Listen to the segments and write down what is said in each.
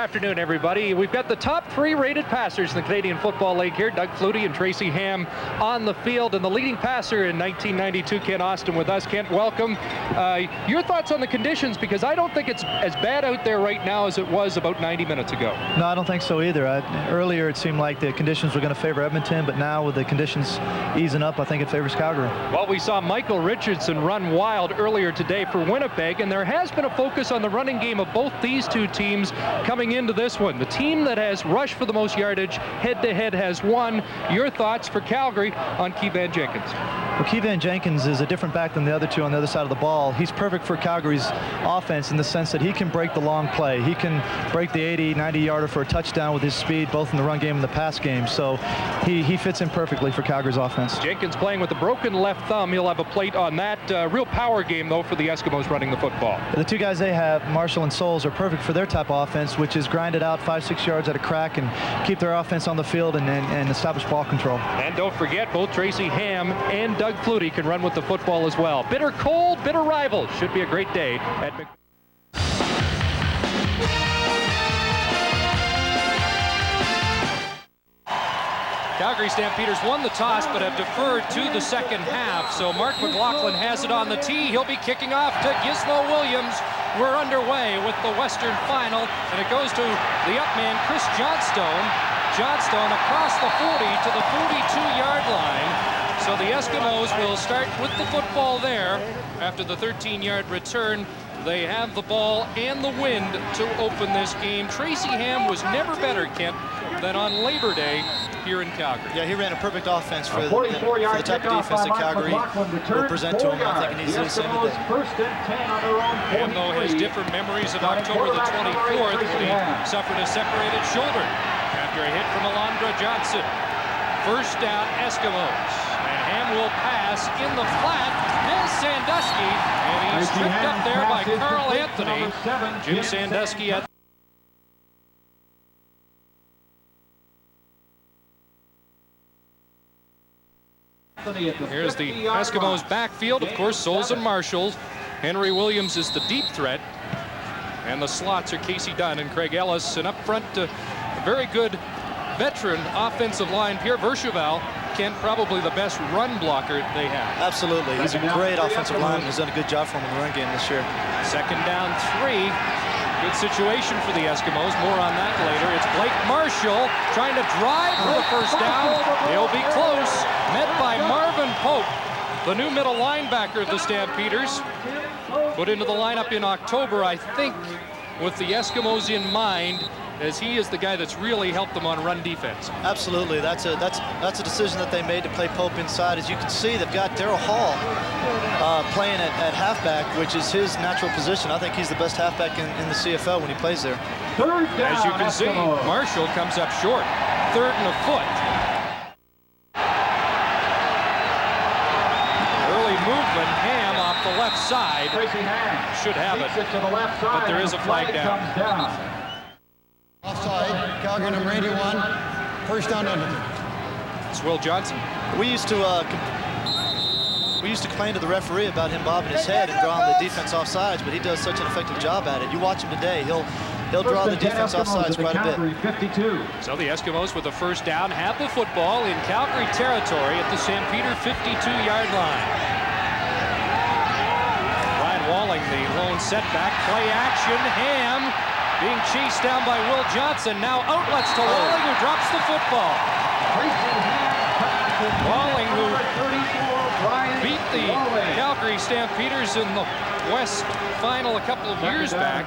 afternoon, everybody. We've got the top 3 rated passers in the Canadian Football League here, Doug Flutie and Tracy Ham on the field, and the leading passer in 1992, Kent Austin, with us. Kent, welcome. Your thoughts on the conditions, because I don't think it's as bad out there right now as it was about 90 minutes ago. No, I don't think so either. Earlier it seemed like the conditions were going to favor Edmonton, but now with the conditions easing up, I think it favors Calgary. Well, we saw Michael Richardson run wild earlier today for Winnipeg, and there has been a focus on the running game of both these two teams coming into this one. The team that has rushed for the most yardage head-to-head has won. Your thoughts for Calgary on Keevan Jenkins? Well, Keevan Jenkins is a different back than the other two on the other side of the ball. He's perfect for Calgary's offense in the sense that he can break the long play. He can break the 80, 90-yarder for a touchdown with his speed, both in the run game and the pass game. So he fits in perfectly for Calgary's offense. Jenkins playing with a broken left thumb. He'll have a plate on that. Real power game, though, for the Eskimos running the football. The two guys they have, Marshall and Souls, are perfect for their type of offense, which is grind it out 5-6 yards at a crack and keep their offense on the field and establish ball control. And don't forget, both Tracy Ham and Doug Flutie can run with the football as well. Bitter cold, bitter rivals. Should be a great day at Calgary Stampeders won the toss but have deferred to the second half. So Mark McLaughlin has it on the tee. He'll be kicking off to Gizmo Williams. We're underway with the Western Final, and it goes to the up man, Chris Johnstone. Johnstone across the 40 to the 42-yard line. So the Eskimos will start with the football there. After the 13-yard return, they have the ball and the wind to open this game. Tracy Ham was never better, Kent, than on Labor Day here in Calgary. Yeah, he ran a perfect offense for the type of defense that Calgary will present to him. I think he needs to do the same today. Ham, though, has different memories of October the 24th when he suffered a separated shoulder after a hit from Alondra Johnson. First down, Eskimos. And Ham will pass in the flat. There's Sandusky, and he's tripped up there by Carl Anthony. Jim Sandusky at Here's the Eskimos backfield. Of course, Souls and Marshall. Henry Williams is the deep threat. And the slots are Casey Dunn and Craig Ellis. And up front, a very good veteran offensive line, Pierre Vercheval. Kent, probably the best run blocker they have. Absolutely. He's a great offensive lineman. He's done a good job for him in the run game this year. Second down, 3. Good situation for the Eskimos. More on that later. It's Blake Marshall trying to drive for the first down. He'll be close. Met by Marvin Pope, the new middle linebacker of the Stampeders. Put into the lineup in October, I think, with the Eskimos in mind, as he is the guy that's really helped them on run defense. Absolutely. That's a decision that they made to play Pope inside. As you can see, they've got Daryl Hall playing at halfback, which is his natural position. I think he's the best halfback in the CFL when he plays there. As you can see, Marshall comes up short. 3rd and a foot. Early movement, Ham off the left side. Should have it, but there is a flag down. Offside, Calgary number 81, first down Edmonton. It's Will Johnson. We used to complain to the referee about him bobbing his head and drawing the defense off sides, but he does such an effective job at it. You watch him today, he'll draw the defense off sides quite a bit. So the Eskimos with the first down have the football in Calgary territory at the Stampeder 52-yard line. Ryan Walling, the lone setback, play action, Ham being chased down by Will Johnson. Now outlets to Walling, who drops the football. Walling, who beat the Calgary Stampeders in the West Final a couple of years back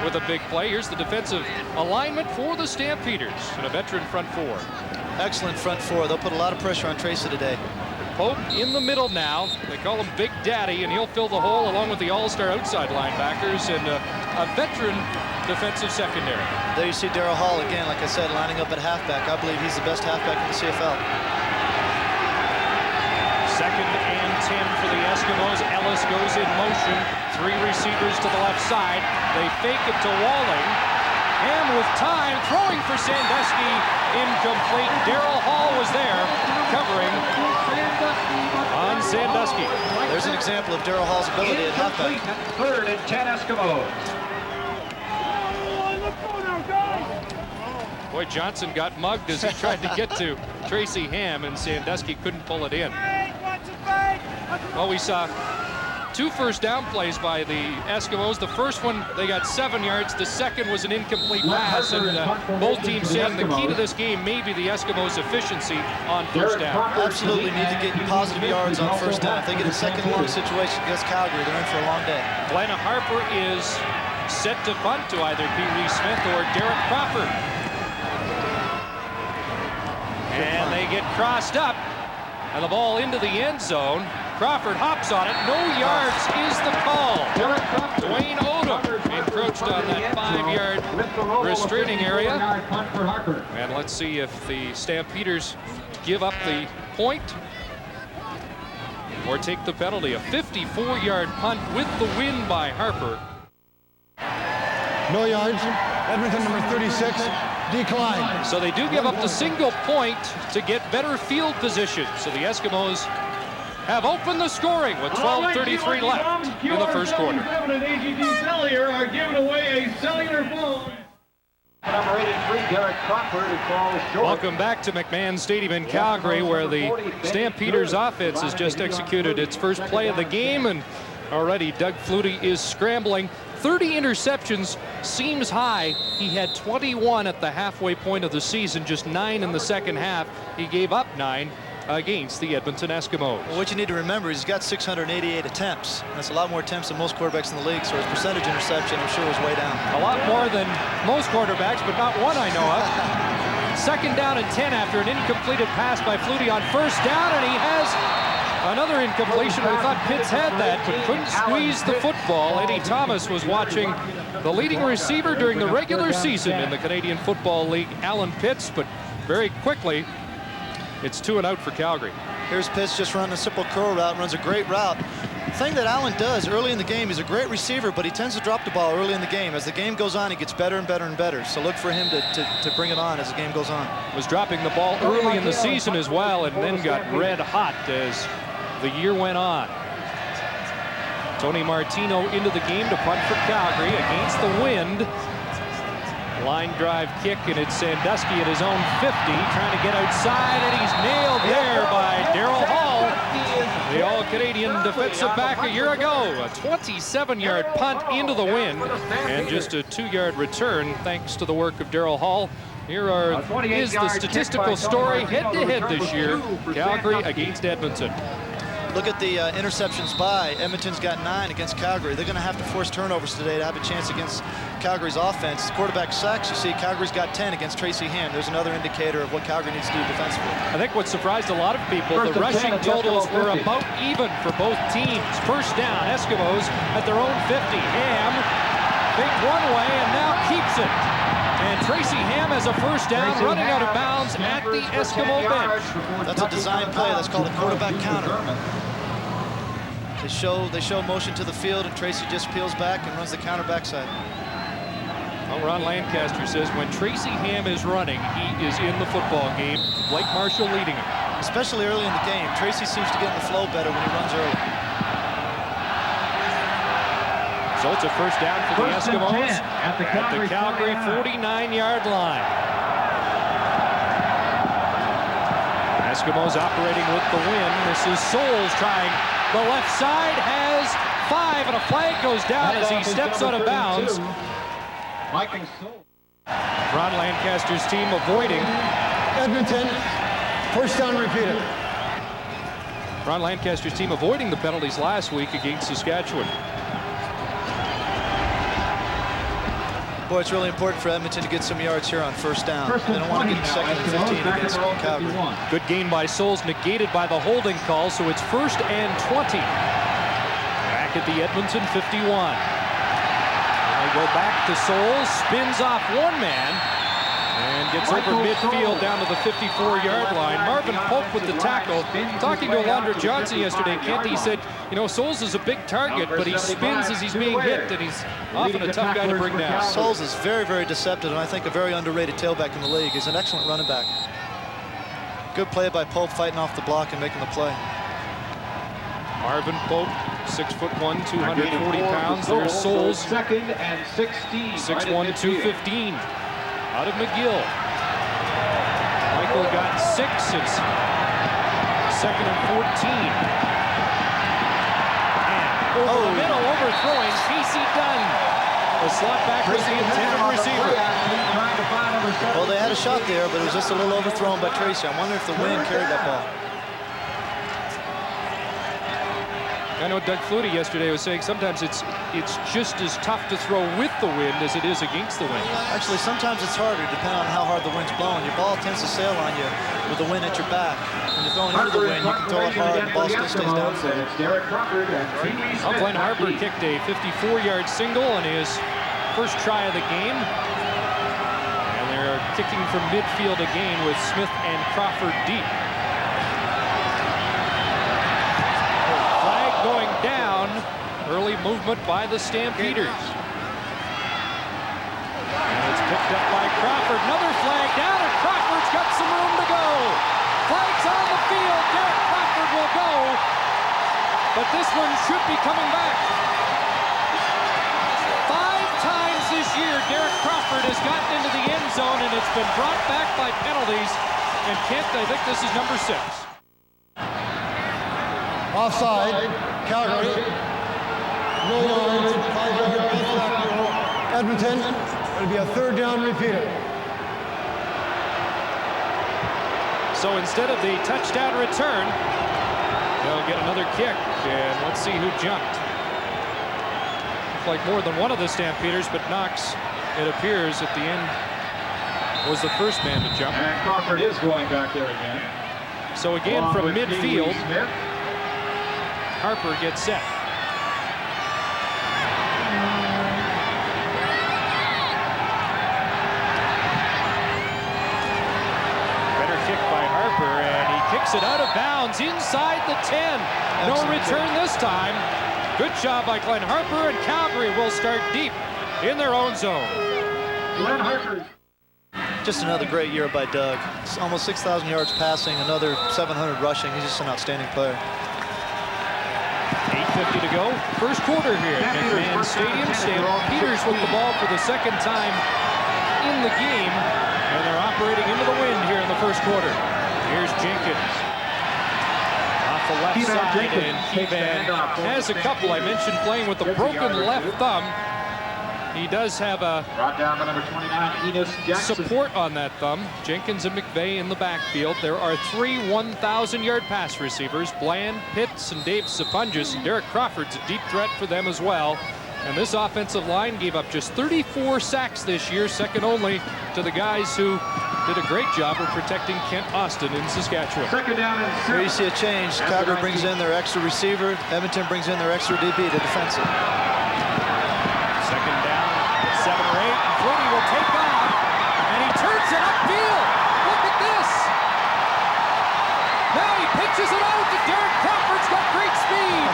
with a big play. Here's the defensive alignment for the Stampeders and a veteran front 4. Excellent front 4. They'll put a lot of pressure on Tracy today. Pope in the middle now. They call him Big Daddy, and he'll fill the hole along with the all-star outside linebackers and a veteran defensive secondary. There you see Daryl Hall again, like I said, lining up at halfback. I believe he's the best halfback in the CFL. 2nd and 10 for the Eskimos. Ellis goes in motion. 3 receivers to the left side. They fake it to Walling. Ham with time, throwing for Sandusky. Incomplete. Daryl Hall was there, covering on Sandusky. There's an example of Daryl Hall's ability at halfback. 3rd and 10 Eskimos. Boy, Johnson got mugged as he tried to get to Tracy Ham, and Sandusky couldn't pull it in. Well, we saw 2 first down plays by the Eskimos. The first one, they got 7 yards. The second was an incomplete pass, and both teams saying the key to this game may be the Eskimos' efficiency on first down. Absolutely need to get positive yards on first down. If they get a second long situation against Calgary, they're in for a long day. Glenn Harper is set to punt to either Pee Wee Smith or Derek Crawford. And they get crossed up, and the ball into the end zone. Crawford hops on it. No yards is the call. Dwayne Odom encroached on that 5-yard restraining area. And let's see if the Stampeders give up the point or take the penalty. A 54-yard punt with the win by Harper. No yards. Edmonton number 36 decline. So they do give up the single point to get better field position. So the Eskimos have opened the scoring with 12:33 left in the first quarter. Are giving away a cellular phone. Number 83, Derek Crawford, who falls short. Welcome back to McMahon Stadium in Calgary, where the Stampeders offense has just executed its first play of the game, and already Doug Flutie is scrambling. 30 interceptions seems high. He had 21 at the halfway point of the season, just 9 in the second half. He gave up 9 against the Edmonton Eskimos. Well, what you need to remember is he's got 688 attempts. That's a lot more attempts than most quarterbacks in the league, so his percentage interception, I'm sure, was way down. A lot more than most quarterbacks, but not one I know of. Second down and 10 after an incompleted pass by Flutie on first down, and he has another incompletion. We thought Pitts had that, but couldn't squeeze the football. Eddie Thomas was watching the leading receiver during the regular season in the Canadian Football League, Alan Pitts, but very quickly, it's 2 and out for Calgary. Here's Pitts just running a simple curl route, runs a great route. The thing that Allen does early in the game, he's a great receiver, but he tends to drop the ball early in the game. As the game goes on, he gets better and better and better. So look for him to bring it on as the game goes on. Was dropping the ball early in the season as well, and then got red hot as the year went on. Tony Martino into the game to punt for Calgary against the wind. Line drive kick, and it's Sandusky at his own 50, trying to get outside, and he's nailed there by Daryl Hall, the All-Canadian defensive back a year ago. A 27-yard punt into the wind, and just a 2-yard return thanks to the work of Daryl Hall. Here is the statistical story head-to-head this year, Calgary against Edmonton. Look at the interceptions by. Edmonton's got 9 against Calgary. They're going to have to force turnovers today to have a chance against Calgary's offense. Quarterback sacks, you see Calgary's got 10 against Tracy Ham. There's another indicator of what Calgary needs to do defensively. I think what surprised a lot of people, the rushing totals were about even for both teams. First down, Eskimos at their own 50. Ham, big one way, and now keeps it. And Tracy Ham has a first down, running out of bounds at the Eskimo bench. That's a design play. That's called a quarterback counter. They show motion to the field, and Tracy just peels back and runs the counter backside. Well, Ron Lancaster says when Tracy Ham is running, he is in the football game. Blake Marshall leading him. Especially early in the game. Tracy seems to get in the flow better when he runs early. So it's a first down for the Eskimos at the Calgary 49-yard line. Eskimos operating with the wind. This is Souls trying. The left side has 5, and a flag goes down as he steps out of bounds. Ron Lancaster's team avoiding. Edmonton, first down repeated. Ron Lancaster's team avoiding the penalties last week against Saskatchewan. Boy, it's really important for Edmonton to get some yards here on first down. They don't want to get second and 15 against Calgary. Good gain by Souls, negated by the holding call, so it's 1st and 20. Back at the Edmonton 51. They go back to Souls, spins off one man, and gets over midfield down to the 54-yard line. Marvin Pope with the tackle. Talking to Alondra Johnson yesterday, Kent, he said, you know, Souls is a big target, but he spins as he's being hit, and he's often a tough guy to bring down. Souls is very, very deceptive, and I think a very underrated tailback in the league. He's an excellent running back. Good play by Pope, fighting off the block and making the play. Marvin Pope, 6'1", 240 pounds. There's Souls, 2nd and 16. 6'1", 215. Out of McGill. Eagle got 6. It's 2nd and 14. And over the middle, overthrowing Casey Dunn. The slot back was the intended receiver. Well, they had a shot there, but it was just a little overthrown by Tracy. I wonder if the wind carried that ball. I know Doug Flutie yesterday was saying sometimes it's just as tough to throw with the wind as it is against the wind. Actually, sometimes it's harder, depending on how hard the wind's blowing. Your ball tends to sail on you with the wind at your back. When you're throwing into the wind, you can throw it hard, the ball still stays down. Glenn Harper kicked a 54-yard single on his first try of the game. And they're kicking from midfield again with Smith and Crawford deep. Flag going down. Early movement by the Stampeders. And it's picked up by Crawford. Another flag down, and Crawford's got some room to go. Flag's on the field. Derek Crawford will go. But this one should be coming back. 5 times this year, Derek Crawford has gotten into the end zone, and it's been brought back by penalties. And Kent, I think this is number 6. Offside, Calgary. No yards, 5-yard pass back to Edmonton. It'll be a 3rd down repeater. So instead of the touchdown return, they'll get another kick. And let's see who jumped. Looked like more than one of the Stampeders, but Knox, it appears, at the end was the first man to jump. And Crawford is going back there again. So again from midfield, Harper gets set. Better kick by Harper, and he kicks it out of bounds inside the 10. No return this time. Good job by Glenn Harper, and Calgary will start deep in their own zone. Glenn Harper. Just another great year by Doug. It's almost 6,000 yards passing, another 700 rushing. He's just an outstanding player. 8:50 to go. First quarter here at McMahon Stadium. Stampeders with the ball for the 2nd time in the game, and they're operating into the wind here in the first quarter. Here's Jenkins off the left side, and Keevan has a couple. I mentioned playing with the broken left thumb. He does have a Brought down by number 29, Enos Jackson. support on that thumb. Jenkins and McVeigh in the backfield. There are 3 1,000-yard pass receivers, Bland, Pitts, and Dave Sapunjas. And Derek Crawford's a deep threat for them as well. And this offensive line gave up just 34 sacks this year, second only to the guys who did a great job of protecting Kent Austin in Saskatchewan. 2nd down and 7. Here you see a change. Calgary brings in their extra receiver. Edmonton brings in their extra DB to defensive. 2nd down, 7 or 8. And Flutie will take off, and he turns it upfield. Look at this. Now he pitches it out to Derek Crawford's got great speed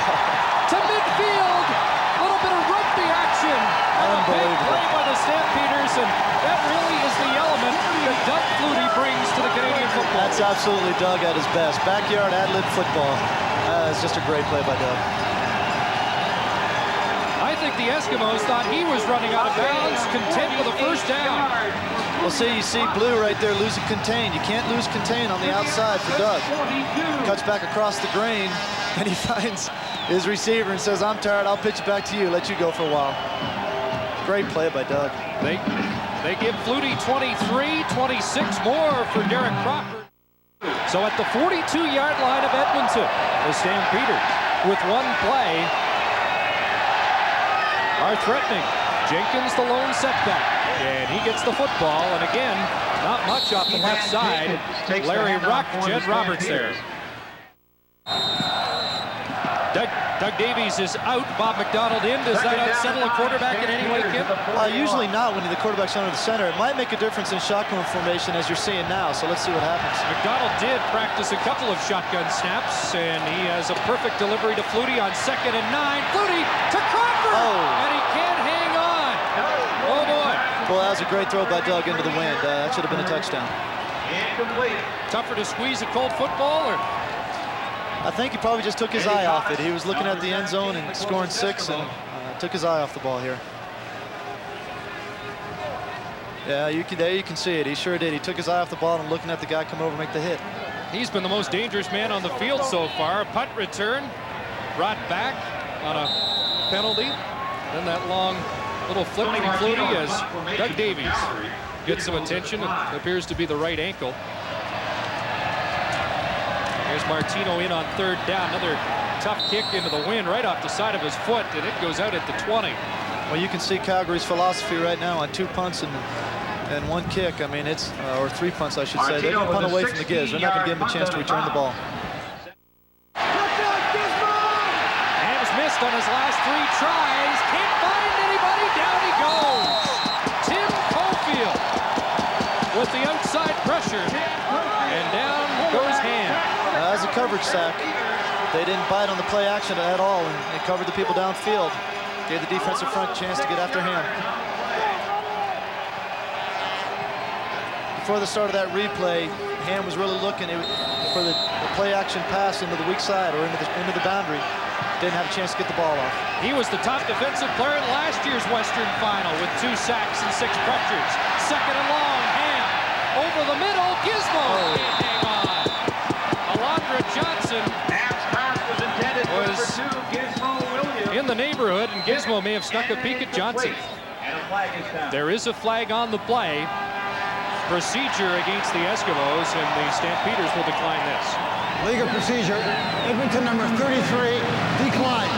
to midfield. A little bit of rugby action. And a big play by the Stampeders, and that really is the element that Doug Flutie brings to the Canadian football. That's absolutely Doug at his best. Backyard ad-lib football. It's just a great play by Doug. I think the Eskimos thought he was running out of bounds, content with a first down. Well, see, you see Blue right there losing contain. You can't lose contain on the outside for Doug. Cuts back across the grain, and he finds his receiver and says, I'm tired, I'll pitch it back to you, let you go for a while. Great play by Doug. They give Flutie 23, 26 more for Derek Crawford. So at the 42-yard line of Edmonton, the Stampeders, with one play, are threatening. Jenkins, the lone setback, and he gets the football, and again, not much off the left side. Larry Ruck, Jed Roberts there. Doug Davies is out, Bob McDonald in. Does that unsettle a quarterback in any way, Kim? Usually not when the quarterback's under the center. It might make a difference in shotgun formation as you're seeing now, so let's see what happens. McDonald did practice a couple of shotgun snaps, and he has a perfect delivery to Flutie on 2nd and 9. Flutie to Crawford, and he can't hang on. Oh, boy. Well, that was a great throw by Doug into the wind. That should have been a touchdown. Tougher to squeeze a cold football, or? I think he probably just took his eye off it. He was looking at the end zone and scoring 6 and took his eye off the ball here. Yeah, there you can see it. He sure did. He took his eye off the ball and looking at the guy come over and make the hit. He's been the most dangerous man on the field so far. Punt return brought back on a penalty. Then that long little flip from Flutie as Doug Davies gets some attention. It appears to be the right ankle. There's Martino in on third down. Another tough kick into the wind right off the side of his foot, and it goes out at the 20. Well, you can see Calgary's philosophy right now on 2 punts and 1 kick. I mean, it's or 3 punts, I should say. They can punt away from the Giz. They're not going to give him a chance to return the ball. Ham's missed on his last 3 tries. Can't find anybody. Down he goes. Tim Cofield with the outside pressure, and down goes Ham. As a coverage sack, they didn't bite on the play action at all, and they covered the people downfield. Gave the defensive front a chance to get after Ham. Before the start of that replay, Ham was really looking for the play action pass into the weak side or into the boundary. Didn't have a chance to get the ball off. He was the top defensive player in last year's Western Final with 2 sacks and 6 pressures. Second and long, Ham over the middle. Gizmo can't hang on. Alondra Johnson was in the neighborhood, and Gizmo may have snuck a peek at Johnson. There is a flag on the play. Procedure against the Eskimos, and the Stampeders will decline this. Legal procedure. Edmonton number 33 declined.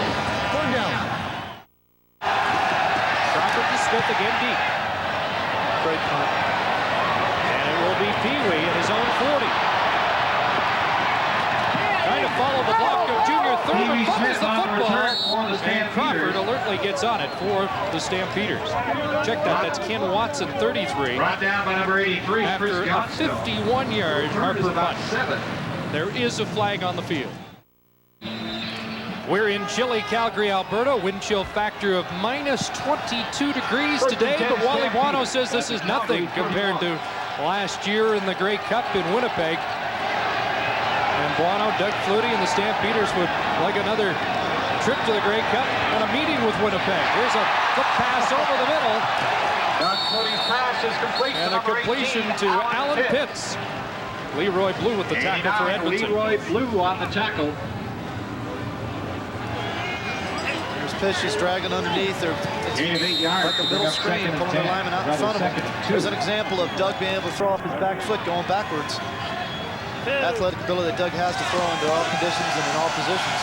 Third down. Crawford to Smith again deep. Great punt. And it will be Pee-wee at his own 40. Trying to follow the block of junior third, but fumbles the football, and Crawford alertly gets on it for the Stampeders. Check that, that's Ken Watson, 33. Brought down by number 83, after a 51-yard Harper punt. There is a flag on the field. We're in chilly Calgary, Alberta. Wind chill factor of minus 22 degrees today, but Wally Buono says this is nothing compared to last year in the Grey Cup in Winnipeg. And Buono, Doug Flutie, and the Stampeders would like another trip to the Grey Cup and a meeting with Winnipeg. Here's a flip pass over the middle. Doug Flutie's pass is complete. And a completion to Alan Pitts. Leroy Blue with the tackle for Edmonton. Leroy Blue on the tackle. There's Pitts dragging underneath. It's like a middle screen, pulling the lineman out in front of him. There's an example of Doug being able to throw off his back foot going backwards. Athletic ability that Doug has to throw under all conditions and in all positions.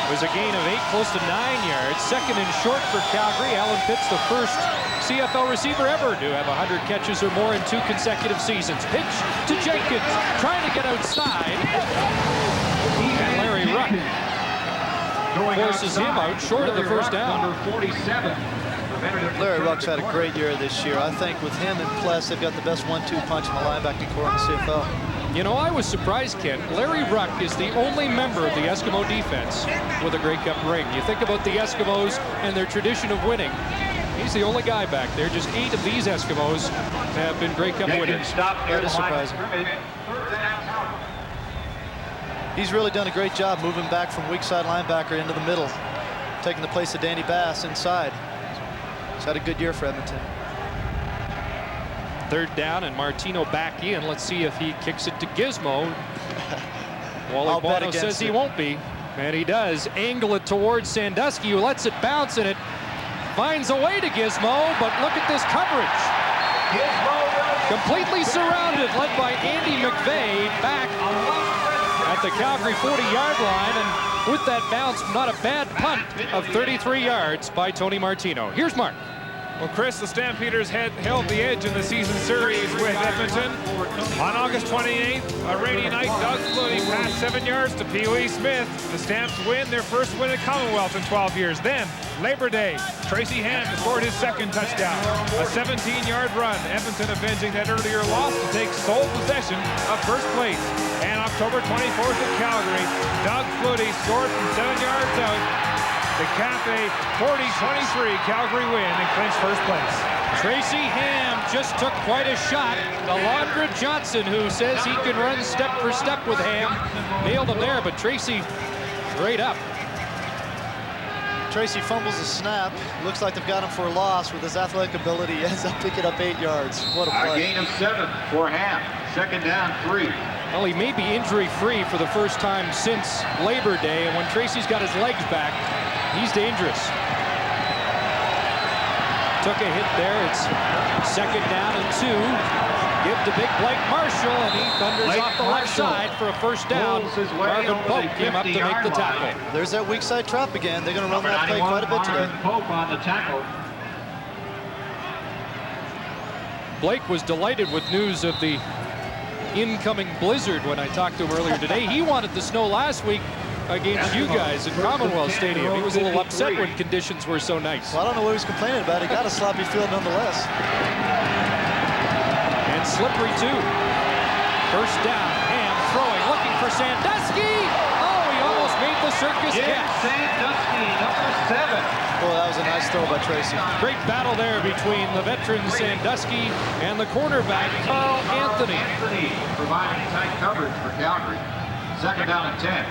It was a gain of 8, close to 9 yards. Second and short for Calgary. Alan Pitts, the first CFL receiver ever to have 100 catches or more in 2 consecutive seasons. Pitch to Jenkins, trying to get outside. And Larry Ruck forces him out short of the first down. Number 47. Larry Ruck's had a great year this year. I think with him and Pless, they've got the best 1-2 punch in the linebacking core in the CFL. You know, I was surprised, Ken. Larry Ruck is the only member of the Eskimo defense with a Grey Cup ring. You think about the Eskimos and their tradition of winning. He's the only guy back there. Just 8 of these Eskimos have been Grey Cup winners. That is surprising. He's really done a great job moving back from weak side linebacker into the middle, taking the place of Danny Bass inside. He's had a good year for Edmonton. Third down and Martino back in. Let's see if he kicks it to Gizmo. Wally Buono says he won't be, and he does. Angle it towards Sandusky, who lets it bounce, and it finds a way to Gizmo, but look at this coverage. Completely surrounded, led by Andy McVeigh back at the Calgary 40-yard line, and with that bounce, not a bad punt of 33 yards by Tony Martino. Here's Mark. Well, Chris, the Stampeders held the edge in the season series with Edmonton. On August 28th, a rainy night, Doug Flutie passed 7 yards to Pee-wee Smith. The Stamps win their first win at Commonwealth in 12 years. Then, Labor Day, Tracy Ham scored his second touchdown. A 17-yard run, Edmonton avenging that earlier loss to take sole possession of first place. And October 24th at Calgary, Doug Flutie scored from 7 yards out to cap a 40-23 Calgary win and clinch first place. Tracy Ham just took quite a shot. Alondra Johnson, who says he can run step for step with Ham, nailed him there, but Tracy straight up. Tracy fumbles the snap. Looks like they've got him for a loss. With his athletic ability, he ends up picking up 8 yards. What a A play. gain of 7 for half. Second down, 3. Well, he may be injury-free for the first time since Labor Day, and when Tracy's got his legs back, he's dangerous. Took a hit there. It's second down and 2. Give to big Blake Marshall, and he thunders Blake off the left Marshall side for a first down. pulls his way Marvin over the Pope came up to make the 50-yard tackle. line. There's that weak side trap again. They're going to run Number that play 91, quite a bit today. Marvin Pope on the tackle. Blake was delighted with news of the incoming blizzard when I talked to him earlier today. He wanted the snow last week against you guys at Commonwealth Stadium. He was a little upset when conditions were so nice. Well, I don't know what he was complaining about. He got a sloppy field nonetheless. And slippery too. First down, Ham throwing, looking for Sandusky. Oh, he almost made the circus Jim catch. Sandusky, number 7. Boy, that was a nice throw by Tracy. Great battle there between the veteran Sandusky and the cornerback Carl Anthony. Anthony providing tight coverage for Calgary. Second down and 10.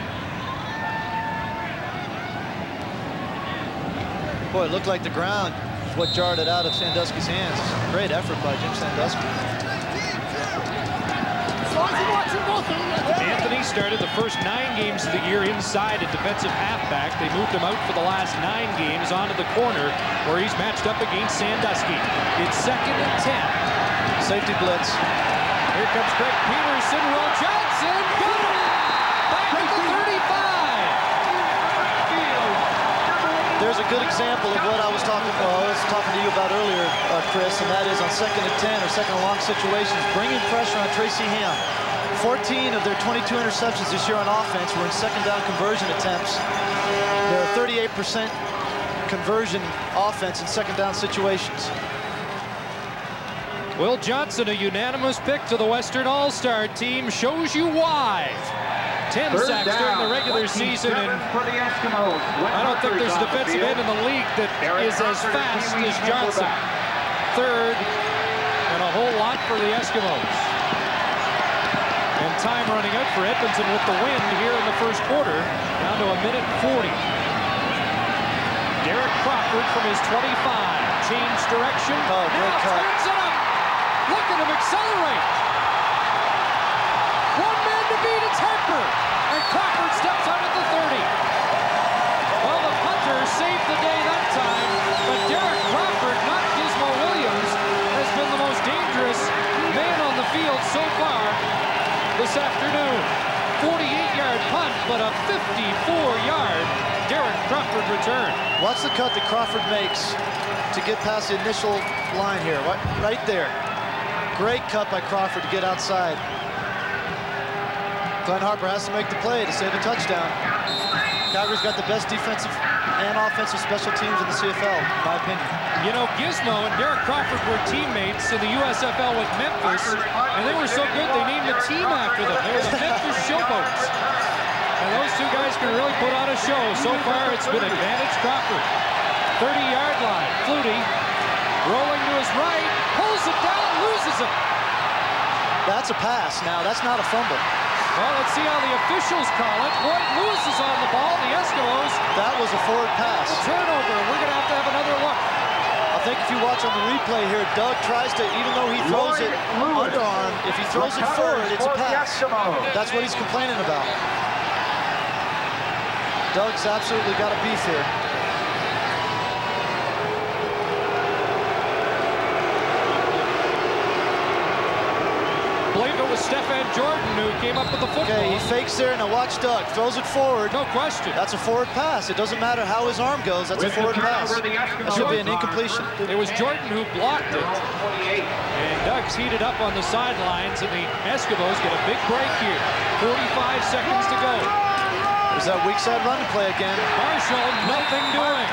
Boy, it looked like the ground is what jarred it out of Sandusky's hands. Great effort by Jim Sandusky. Anthony started the first 9 games of the year inside at defensive halfback. They moved him out for the last 9 games onto the corner where he's matched up against Sandusky. It's second and 10. Safety blitz. Here comes Greg Peterson. Will Johnson got him! Back at the 35. There's a good example of what I was talking to you about earlier, Chris, and that is on second and 10 or second and long situations, bringing pressure on Tracy Ham. 14 of their 22 interceptions this year on offense were in second down conversion attempts. They're a 38% conversion offense in second down situations. Will Johnson, a unanimous pick to the Western All-Star team, shows you why. 10 Third sacks during the regular 27 season, and for the Eskimos. I don't think there's a defensive end in the league that is as fast as Johnson. Third, and a whole lot for the Eskimos. And time running out for Edmonton with the wind here in the first quarter, down to 1:40. Derek Crawford from his 25, change direction. Oh, great now cut. turns it up. Look at him accelerate. One man to beat, it's Harper. And Crawford steps out at the 30. Well, the punter saved the day that time, but Derek Crawford, not Gizmo Williams, has been the most dangerous man on the field so far this afternoon. 48-yard punt, but a 54-yard Derek Crawford return. Watch the cut that Crawford makes to get past the initial line here. Right there. Great cut by Crawford to get outside. Glenn Harper has to make the play to save a touchdown. Calgary's got the best defensive and offensive special teams in the CFL, in my opinion. You know, Gizmo and Derek Crawford were teammates in the USFL with Memphis, and they were so good they named a team after them. They were the Memphis Showboats. And those two guys can really put on a show. So far, it's been advantage Crawford. 30-yard line. Flutie rolling to his right, pulls it down, loses it. That's a pass now. That's not a fumble. Well, let's see how the officials call it. Boyd loses on the ball. The Eskimos. That was a forward pass. Turnover. We're going to have another look. I think if you watch on the replay here, Doug tries to, even though he throws it underarm, if he throws it forward, it's a pass. That's what he's complaining about. Doug's absolutely got a beef here. believe it was Stefan Jordan who came up with the football. Okay, he fakes there. Now watch Doug. Throws it forward. No question. That's a forward pass. It doesn't matter how his arm goes. That's a forward pass. That should be an incompletion. It was Jordan who blocked it. And Doug's heated up on the sidelines, and the Eskimos get a big break here. 45 seconds to go. There's that weak side run play again. Marshall, nothing doing.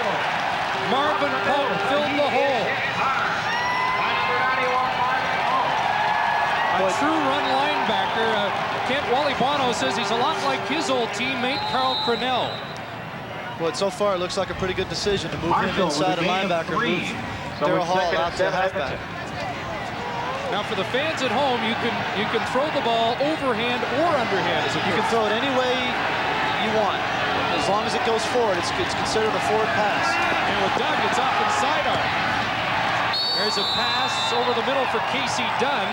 Marvin Pope filled the hole. A true run linebacker. Kent Wally Bono says he's a lot like his old teammate, Carl Cronell. Well, so far it looks like a pretty good decision to move him inside a linebacker, move Darryl Hall out to halfback. Now for the fans at home, you can throw the ball overhand or underhand. You can throw it any way you want, as As long as it goes forward, it's considered a forward pass. And with Doug, it's off and sidearm. There's a pass over the middle for Casey Dunn.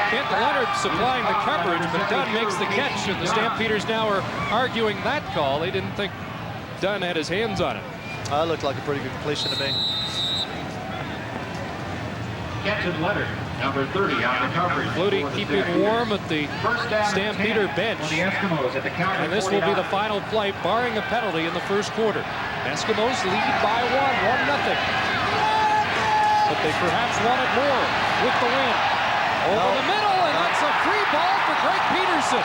Kent Leonard supplying the coverage, but Dunn makes the catch, and the Stampeders now are arguing that call. They didn't think Dunn had his hands on it. That looked like a pretty good completion to me. Captain Leonard, number 30 on the coverage. Flutie keeping warm at the Stampeder bench. And this will be the final play, barring a penalty in the first quarter. Eskimos lead by 1-0. But they perhaps want it more with the win. Over the middle, and that's a free ball for Greg Peterson.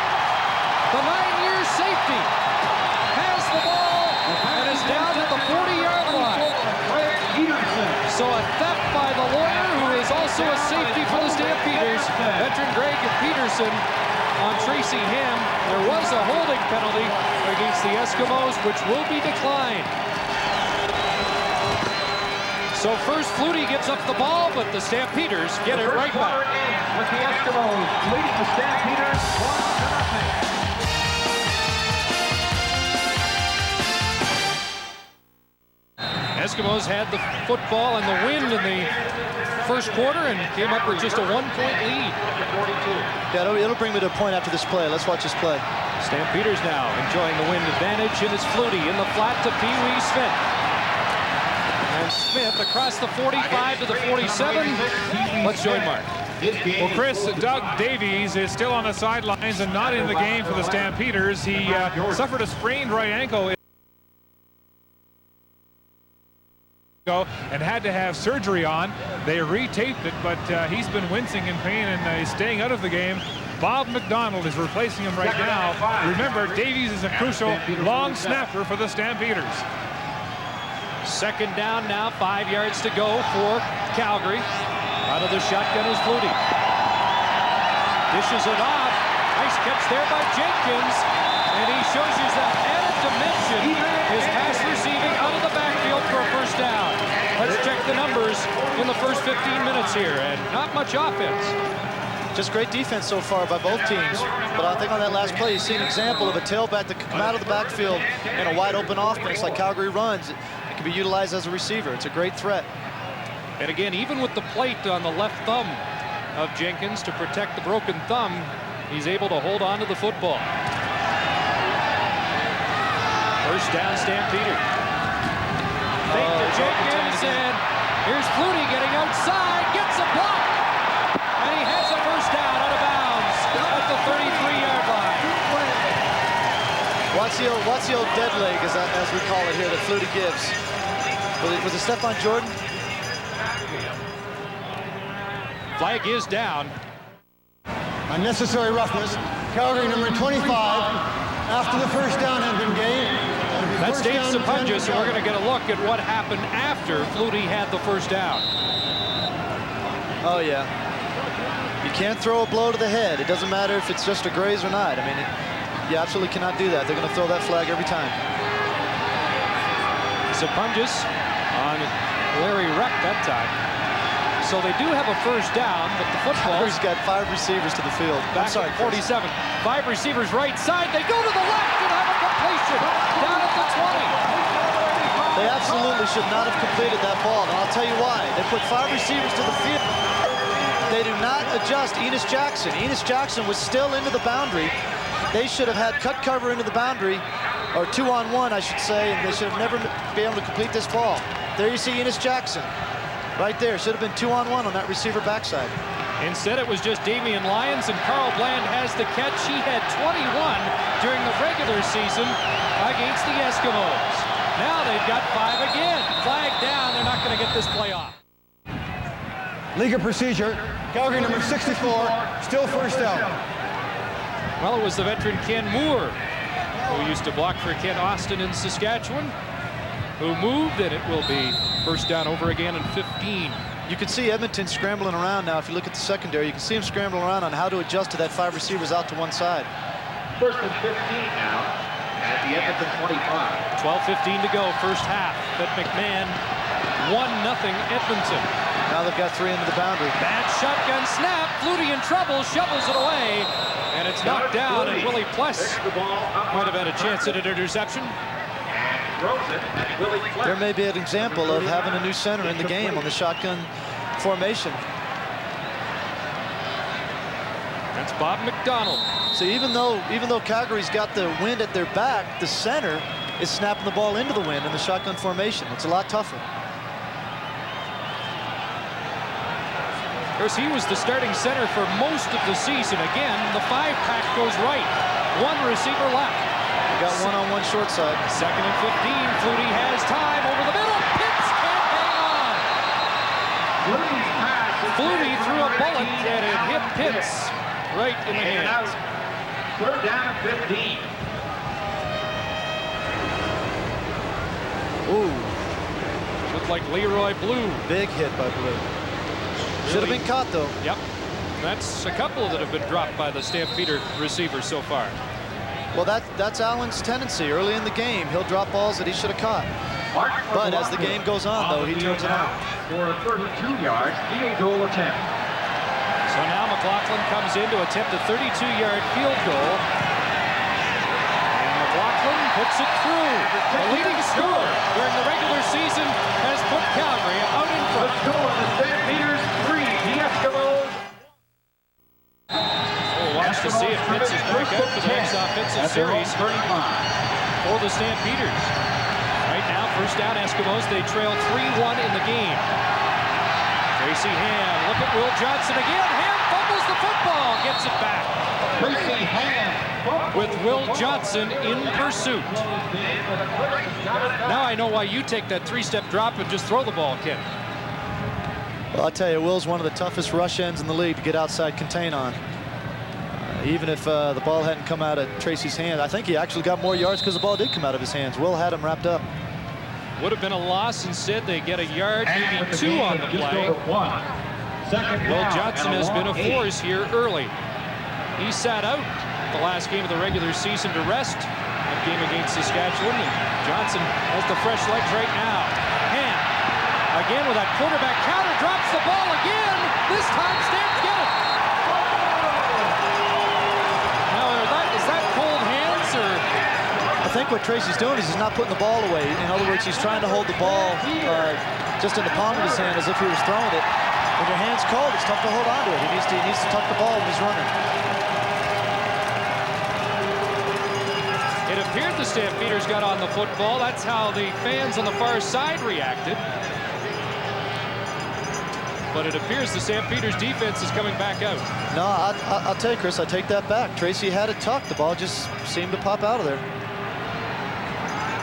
The 9-year safety has the ball and is down at the 40-yard line. So a theft by the lawyer, who is also a safety for the Stampeders, veteran Greg Peterson on Tracy Ham. There was a holding penalty against the Eskimos, which will be declined. So first Flutie gets up the ball, but the Stampeders get it right back. With the Eskimos leading the Stampeders 1-0. Eskimos had the football and the wind in the first quarter and came up with just a 1-point lead. Yeah, it'll bring me to a point after this play. Let's watch this play. Stampeders now enjoying the wind advantage, and it's Flutie in the flat to Pee Wee Smith. And Smith across the 45 to the 47. Let's join Mark. Well, Chris, Doug Davies is still on the sidelines and not in the game for the Stampeders. He suffered a sprained right ankle and had to have surgery on. They retaped it, but he's been wincing in pain and is staying out of the game. Bob McDonald is replacing him right now. Remember, Davies is a crucial long snapper for the Stampeders. Second down now, 5 yards to go for Calgary. Out of the shotgun is Flutie. Dishes it off. Nice catch there by Jenkins. And he shows you that added dimension. His pass receiving out of the backfield for a first down. Let's check the numbers in the first 15 minutes here, and not much offense. Just great defense so far by both teams. But I think on that last play, you see an example of a tailback that can come out of the backfield in a wide open offense like Calgary runs. It can be utilized as a receiver. It's a great threat. And again, even with the plate on the left thumb of Jenkins to protect the broken thumb, he's able to hold on to the football. First down, Stampeder. Fake to Jenkins, and here's Flutie getting outside, gets a block, and he has a first down out of bounds at the 33-yard line. Watch the old dead leg, as we call it here, that Flutie gives. Was it Stephon Jordan? Flag is down. Unnecessary roughness. Calgary number 25. After the first down had been gained. That's Dave Sapunjas, and we're going to get a look at what happened after Flutie had the first down. Oh, yeah. You can't throw a blow to the head. It doesn't matter if it's just a graze or not. I mean, you absolutely cannot do that. They're going to throw that flag every time. Sapunjas on Larry Reck that time. So they do have a first down, but the football... He's got 5 receivers to the field. Back at 47. 5 receivers right side. They go to the left and have a completion down at the 20. They absolutely should not have completed that ball, and I'll tell you why. They put 5 receivers to the field. They do not adjust Enos Jackson. Enos Jackson was still into the boundary. They should have had cut cover into the boundary, or 2-on-1, I should say, and they should have never been able to complete this ball. There you see Enos Jackson. Right there, should have been 2-on-1 on that receiver backside. Instead, it was just Damian Lyons, and Carl Bland has the catch. He had 21 during the regular season against the Eskimos. Now they've got 5 again. Flag down. They're not going to get this play off. Legal procedure. Calgary number 64, still first down. Well, it was the veteran Ken Moore, who used to block for Ken Austin in Saskatchewan, who moved, and it will be first down over again in 15. You can see Edmonton scrambling around now. If you look at the secondary, you can see him scrambling around on how to adjust to that 5 receivers out to one side. First and 15 now at the Edmonton 25. 12:15 to go, first half. But McMahon 1-0 Edmonton. Now they've got 3 into the boundary. Bad shotgun snap. Flutie in trouble, shovels it away. And it's knocked down, and Willie Pless might have had a chance at an interception. There may be an example of having a new center in the game on the shotgun formation. That's Bob McDonald. So even though Calgary's got the wind at their back, the center is snapping the ball into the wind in the shotgun formation. It's a lot tougher. Of course, he was the starting center for most of the season. Again, the 5-pack goes right. One receiver left. We got one-on-one short side. 2nd and 15. Flutie has time over the middle. Pitts can't hang on. Flutie threw a bullet and it hit Pitts right in the hands. 3rd down and 15. Ooh. Looked like Leroy Blue. Big hit by Blue. Should have been caught, though. Yep. That's a couple that have been dropped by the Stampeder receivers so far. Well, that's Allen's tendency. Early in the game, he'll drop balls that he should have caught. But as the game goes on, though, he turns it on. For a 32-yard field goal attempt. So now McLaughlin comes in to attempt a 32-yard field goal. And McLaughlin puts it through. The leading scorer during the regular season has put Calgary out in front. The score, the Stampeders 3, the Eskimos. We'll watch to see if Pitts is back out for the next offensive series for the Stampeders. Right now, 1st down Eskimos. They trail 3-1 in the game. Tracy Ham, look at Will Johnson again. Ham fumbles the football, gets it back. Tracy Ham With Will Johnson in pursuit. Now I know why you take that 3-step drop and just throw the ball, Ken. Well, I'll tell you, Will's one of the toughest rush ends in the league to get outside contain on. Even if the ball hadn't come out of Tracy's hand, I think he actually got more yards because the ball did come out of his hands. Will had him wrapped up. Would have been a loss. Instead, they get a yard, maybe 2 on the play. Will Johnson has been a force here early. He sat out the last game of the regular season to rest. That game against Saskatchewan. And Johnson has the fresh legs right now. Ham, again with that quarterback counter, drops the ball again. This time, Stamps get it. Now, is that cold hands or? I think what Tracy's doing is he's not putting the ball away. In other words, he's trying to hold the ball just in the palm of his hand as if he was throwing it. When your hand's cold, it's tough to hold on to it. He needs to tuck the ball when he's running. It appeared the Stampeders got on the football. That's how the fans on the far side reacted. But it appears the Stampeders defense is coming back out. No, I'll tell you, Chris, I take that back. Tracy had it tucked. The ball just seemed to pop out of there.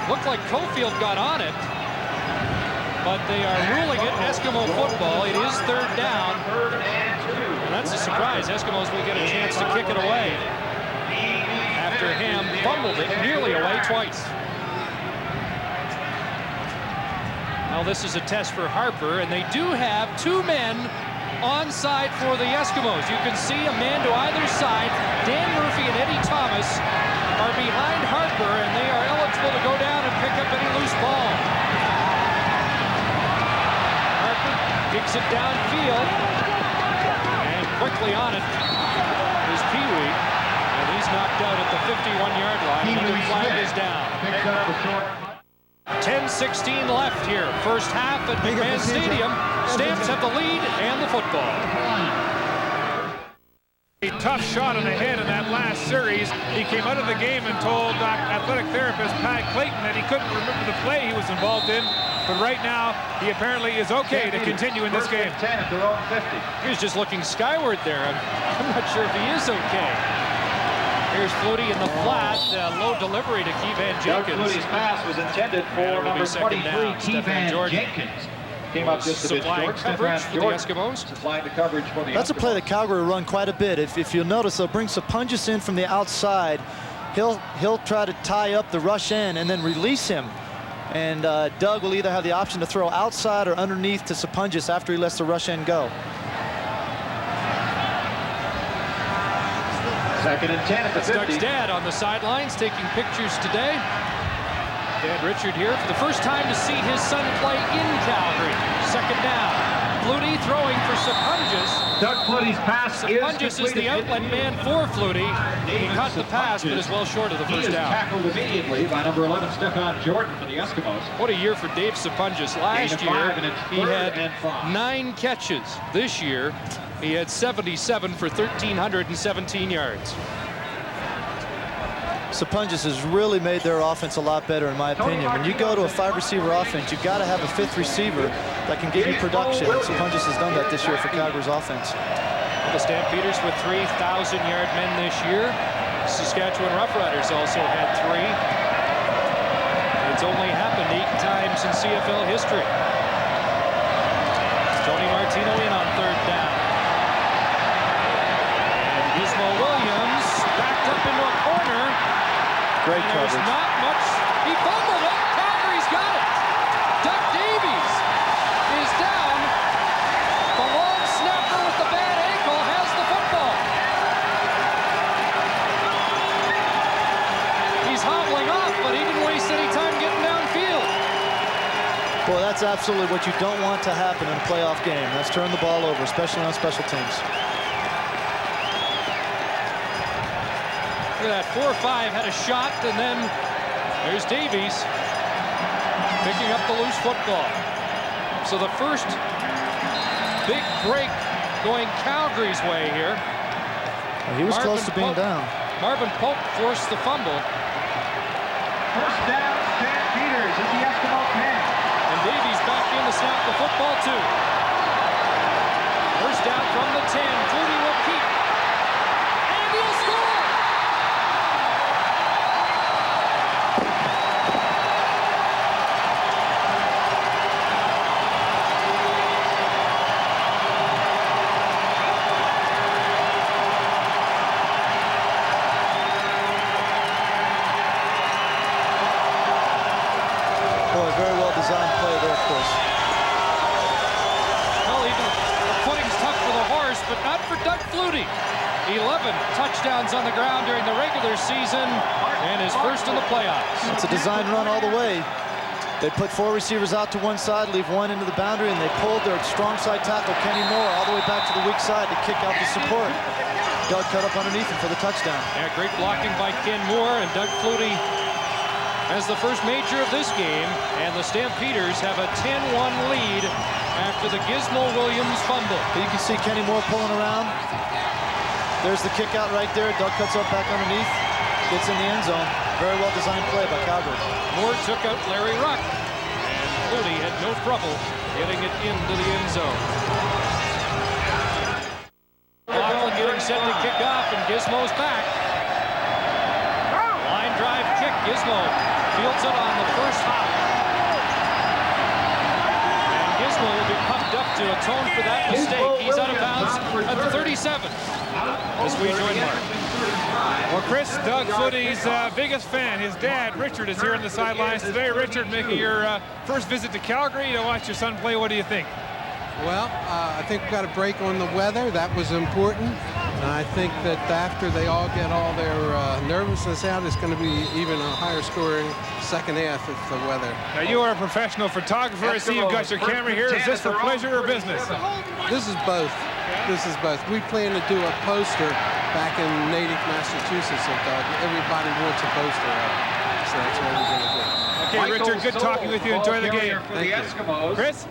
Looked like Cofield got on it, but they are ruling it Eskimo football. It is 3rd down. And that's a surprise. Eskimos will get a chance to kick it away after Ham fumbled it nearly away twice. Now this is a test for Harper, and they do have 2 men onside for the Eskimos. You can see a man to either side. Dan Murphy and Eddie Thomas are behind Harper, and they are eligible to go down and pick up any loose ball. Harper kicks it downfield, and quickly on it is Pee Wee, and he's knocked out at the 51-yard line. Another flag is down. 10:16 left here. First half at McMahon Stadium. Stamps have the lead and the football. A tough shot on the head in that last series. He came out of the game and told athletic therapist Pat Clayton that he couldn't remember the play he was involved in. But right now, he apparently is okay to continue in this game. 10 at their own 50. He's just looking skyward there. I'm not sure if he is okay. Here's Flutie in the flat, low delivery to Keevan Jenkins. Flutie's pass was intended for number 23, Keevan Jenkins. Came up just a bit short. Coverage for the Eskimos. Supplying the coverage for the That's a play that Calgary run quite a bit. If you'll notice, they'll bring Sapungis in from the outside. He'll try to tie up the rush end and then release him. And Doug will either have the option to throw outside or underneath to Sapungis after he lets the rush end go. 2nd and 10 at the 50. Doug's dad on the sidelines taking pictures today. Dad Richard here for the first time to see his son play in Calgary. 2nd down. Flutie throwing for Sapunjas. Doug Flutie's pass Sapunjas is the outlet man for Flutie. He caught the pass, but is well short of the first down. Tackled immediately by number 11, Stefan Jordan for the Eskimos. What a year for Dave Sapunjas. Last year, he had 9 catches. This year, he had 77 for 1,317 yards. Sapunjas has really made their offense a lot better, in my opinion. When you go to a 5-receiver offense, you've got to have a 5th receiver that can give you production. And Sapunjas has done that this year for Calgary's offense. Well, the Stampeders with 3,000-yard men this year. Saskatchewan Roughriders also had 3. It's only happened 8 times in CFL history. Tony Martino in on 3rd down. And Gizmo Williams backed up into a corner. Great coverage. There's not much. He fumbled it. Calgary's got it. Doug Davies is down. The long snapper with the bad ankle has the football. He's hobbling off, but he didn't waste any time getting downfield. Boy, that's absolutely what you don't want to happen in a playoff game. That's turn the ball over, especially on special teams. Look at that, 4-5 had a shot, and then there's Davies picking up the loose football. So the first big break going Calgary's way here. He was close to being down. Marvin Pope forced the fumble. First down, Stampeders at the Eskimo 10. And Davies back in to snap the football too. First down from the 10. Flutie will keep. And he'll score! Boy, very well designed play there, of course. Well, even the footing's tough for the horse, but not for Doug Flutie. 11 touchdowns on the ground during the regular season, and his first in the playoffs. It's a design run all the way. They put 4 receivers out to one side, leave 1 into the boundary, and they pulled their strong side tackle, Kenny Moore, all the way back to the weak side to kick out the support. Doug cut up underneath him for the touchdown. Yeah, great blocking by Ken Moore, and Doug Flutie has the first major of this game, and the Stampeders have a 10-1 lead after the Gizmo Williams fumble. But you can see Kenny Moore pulling around. There's the kick out right there. Doug cuts up back underneath, gets in the end zone. Very well designed play by Calgary. Moore took out Larry Ruck, and Flutie had no trouble getting it into the end zone. Laughlin getting set to kick off, and Gizmo's back. Line drive kick, Gizmo fields it on the first hop. And Gizmo will be pumped up to atone for that mistake. He's out of bounds at the 37 as we join Mark. Well, Chris, Doug Flutie's biggest fan, his dad, Richard, is here on the sidelines today. Richard, making your first visit to Calgary to watch your son play. What do you think? Well, I think we got a break on the weather. That was important. And I think that after they all get all their nervousness out, it's going to be even a higher scoring second half if the weather. Now, you are a professional photographer. I see you've got your camera here. Is this for pleasure or business? This is both. This is both. We plan to do a poster back in Natick, Massachusetts. Everybody wants a poster out. So that's what we're going to do. Okay, Richard, good talking with you. Enjoy the game. Thank you. Chris?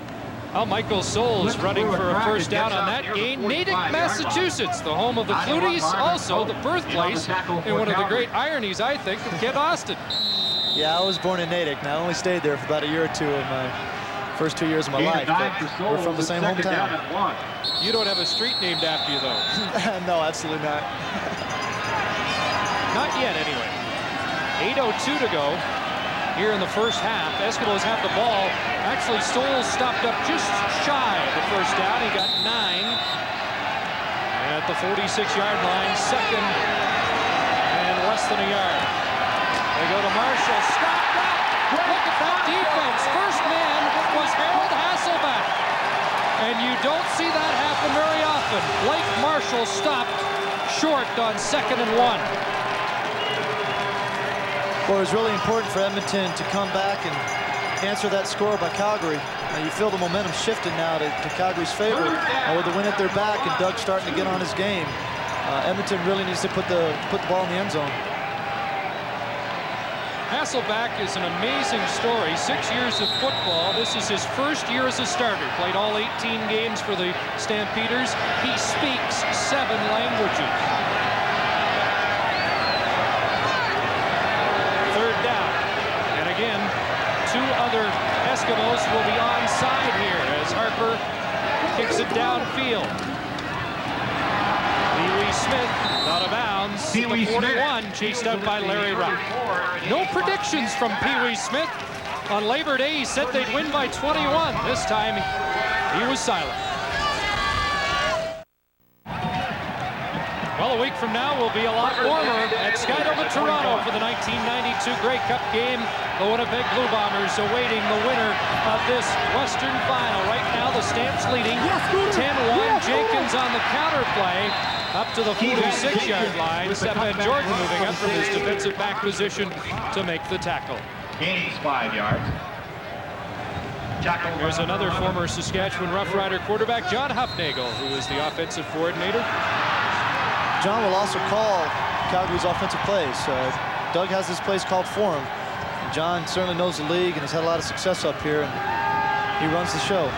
Well, Michael Souls running for a first down on that gain. Natick, Massachusetts, the home of the Fluties, also the birthplace, and one of the great ironies, I think, of Kent Austin. Yeah, I was born in Natick, and I only stayed there for about a year or two in my first 2 years of my life. But we're from the same hometown. You don't have a street named after you, though. No, absolutely not. Not yet, anyway. 8:02 to go here in the first half. Eskimos have the ball. Actually, Stoles stopped up just shy of the first down. He got 9 at the 46-yard line. Second and less than a yard. They go to Marshall. Stopped up. Look at that defense. First man was Harold Hasselback. And you don't see that happen very often. Blake Marshall stopped short on 2nd and 1. Well, it was really important for Edmonton to come back and answer that score by Calgary. You feel the momentum shifting now to Calgary's favor. And with the win at their back and Doug starting to get on his game, Edmonton really needs to put the ball in the end zone. Hasselbeck is an amazing story. 6 years of football. This is his first year as a starter. Played all 18 games for the Stampeders. He speaks 7 languages. Third down. And again, 2 other Eskimos will be onside here as Harper kicks it downfield. Pee-wee Smith out of bounds. The 41 chased out by Larry Rupp. No predictions from Pee-wee Smith. On Labor Day, he said they'd win by 21. This time, he was silent. Well, a week from now will be a lot warmer at Skydome, Toronto for the 1992 Grey Cup game. The Winnipeg Blue Bombers awaiting the winner of this Western Final. Right now, the Stamps leading 10-1. Jenkins on the counter play up to the 46-yard line. Stephen Jordan moving up from his defensive back position to make the tackle. Gains 5 yards. There's another former Saskatchewan Rough Rider quarterback, John Hufnagel, who is the offensive coordinator. John will also call Calgary's offensive plays. Doug has his plays called for him. And John certainly knows the league and has had a lot of success up here, and he runs the show.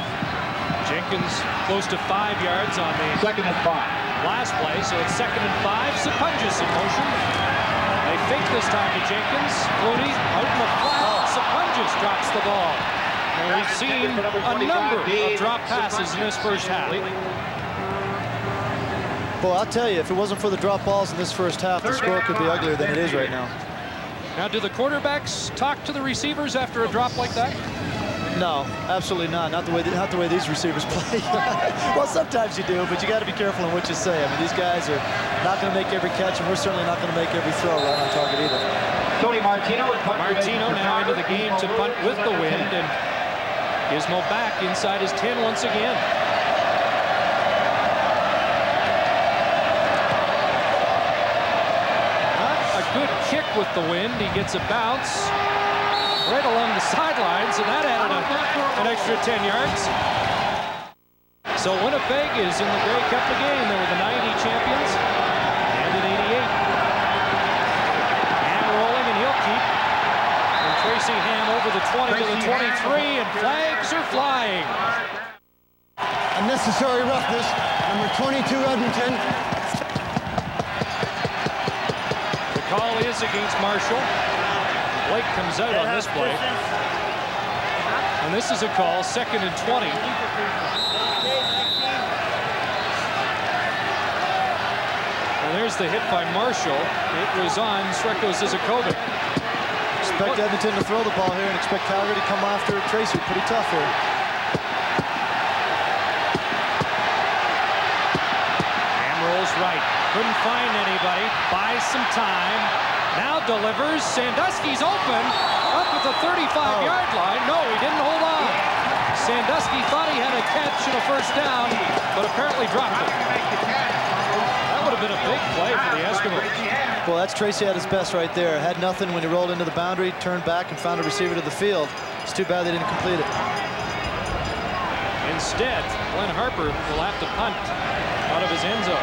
Jenkins close to 5 yards on the 2nd and 5. last play, so it's 2nd and 5. Sapunjas in motion. They fake this time to Jenkins. Flutie out in the flat. Sapunjas drops the ball. And we've seen a number of drop passes in this first half. Boy, I'll tell you, if it wasn't for the drop balls in this first half, the score could be uglier than it is right now. Now, do the quarterbacks talk to the receivers after a drop like that? No, absolutely not. Not the way these receivers play. Well, sometimes you do, but you got to be careful in what you say. I mean, these guys are not going to make every catch, and we're certainly not going to make every throw right on target either. Tony Martino now into the game to punt with the wind, and Gizmo back inside his 10 once again. Good kick with the wind. He gets a bounce right along the sidelines, and that added an extra 10 yards. So Winnipeg is in the Grey Cup again. They were the 90 champions and in 88. Ham rolling, and he'll keep. And Tracy Ham over the 20 to the 23, and flags are flying. Unnecessary roughness, number 22 Edmonton. Call is against Marshall. Blake comes out on this play. And this is a call, 2nd and 20. And there's the hit by Marshall. It was on Sreko Zizakovic. Expect Edmonton to throw the ball here and expect Calgary to come after Tracy. Pretty tough here. Ham rolls right. Couldn't find anybody. Buys some time. Now delivers. Sandusky's open. Up at the 35-yard line. No, he didn't hold on. Sandusky thought he had a catch and a first down, but apparently dropped it. That would have been a big play for the Eskimos. Well, that's Tracy at his best right there. Had nothing when he rolled into the boundary, turned back, and found a receiver to the field. It's too bad they didn't complete it. Instead, Glenn Harper will have to punt out of his end zone.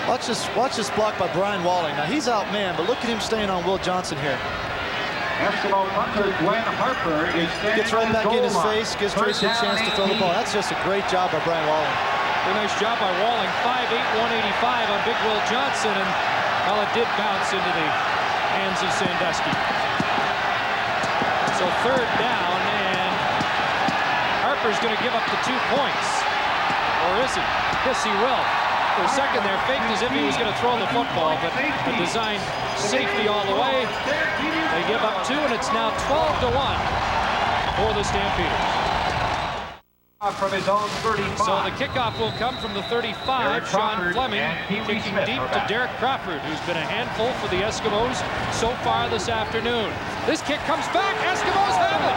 Watch this block by Brian Walling. Now, he's outmanned, but look at him staying on Will Johnson here. Eskimo punter Glenn Harper is Gets right back in his face, gives Tracy a chance to throw the ball. That's just a great job by Brian Walling. Very nice job by Walling. 5'8", 185 on Big Will Johnson, and well, it did bounce into the hands of Sandusky. So 3rd down, and Harper's going to give up the 2 points. Or is he? Yes, he will. For a second there, faked as if he was going to throw the football, but a designed safety all the way. They give up 2, and it's now 12-1 for the Stampeders. From his own 35. So the kickoff will come from the 35. Sean Fleming kicking deep to Derek Crawford, who's been a handful for the Eskimos so far this afternoon. This kick comes back. Eskimos have it.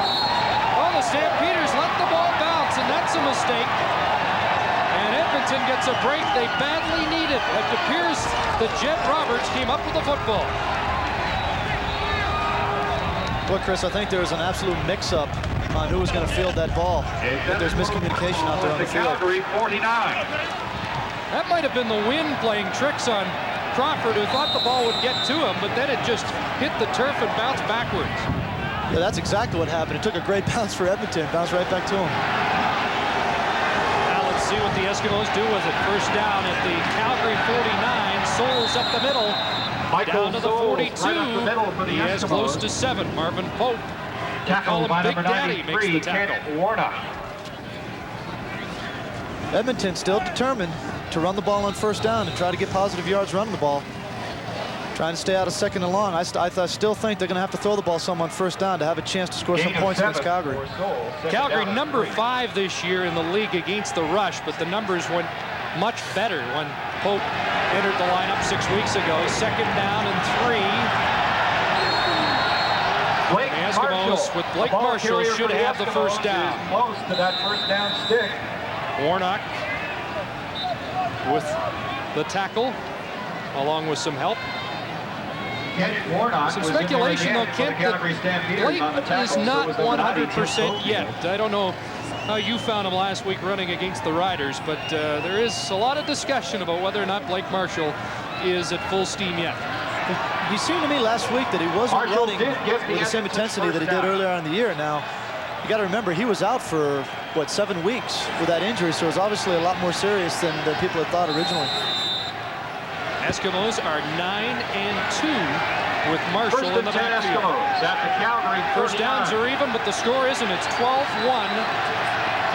Oh, the Stampeders let the ball bounce, and that's a mistake. And Edmonton gets a break they badly needed. It appears that Jed Roberts came up with the football. Well, Chris, I think there was an absolute mix-up on who was going to field that ball. There's miscommunication out there on the field. Calgary 49. That might have been the wind playing tricks on Crawford, who thought the ball would get to him, but then it just hit the turf and bounced backwards. Yeah, that's exactly what happened. It took a great bounce for Edmonton, bounced right back to him. Now let's see what the Eskimos do with it. First down at the Calgary 49. Souls up the middle. Down to the 42. He has close to 7. Marvin Pope. Tackled by Big number Daddy makes the 93, tackle. Kent Warnock. Edmonton still determined to run the ball on first down and try to get positive yards running the ball. Trying to stay out of second and long. I still think they're going to have to throw the ball some on first down to have a chance to score some points against Calgary. Calgary number 5 this year in the league against the rush, but the numbers went much better when Pope entered the lineup 6 weeks ago. Second down and 3. The Eskimos with Blake Marshall should have the first down. Close to that first down stick. Warnock with the tackle, along with some help. Warnock Some speculation, though, Kent, that Blake is not 100% yet. I don't know how you found him last week running against the Riders, but there is a lot of discussion about whether or not Blake Marshall is at full steam yet. He seemed to me last week that he wasn't running with the same intensity that he did earlier on in the year. Now, you got to remember, he was out for, what, 7 weeks with that injury, so it was obviously a lot more serious than people had thought originally. Eskimos are 9-2 with Marshall in the backfield. First downs are even, but the score isn't. It's 12-1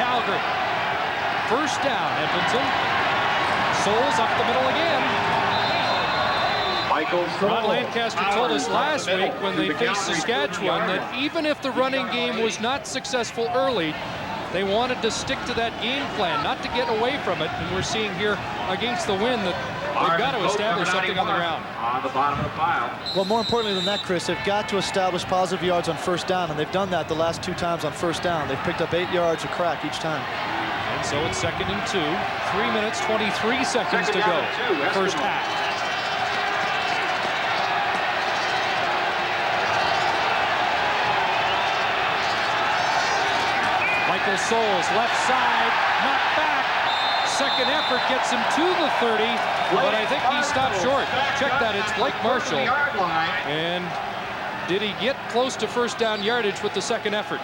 Calgary. First down, Edmonton. Souls up the middle again. Ron Lancaster told us last week when they faced Saskatchewan that even if the running game was not successful early, they wanted to stick to that game plan, not to get away from it. And we're seeing here against the wind that they've got to establish something on the ground. On the bottom of the pile. Well, more importantly than that, Chris, they've got to establish positive yards on first down, and they've done that the last 2 times on first down. They've picked up 8 yards a crack each time. And so it's 2nd and 2. 3 minutes, 23 seconds to go. First half. Michael Souls, left side, knocked back. Second effort gets him to the 30, but I think he stopped short. Check that, it's Blake Marshall. And did he get close to first down yardage with the second effort?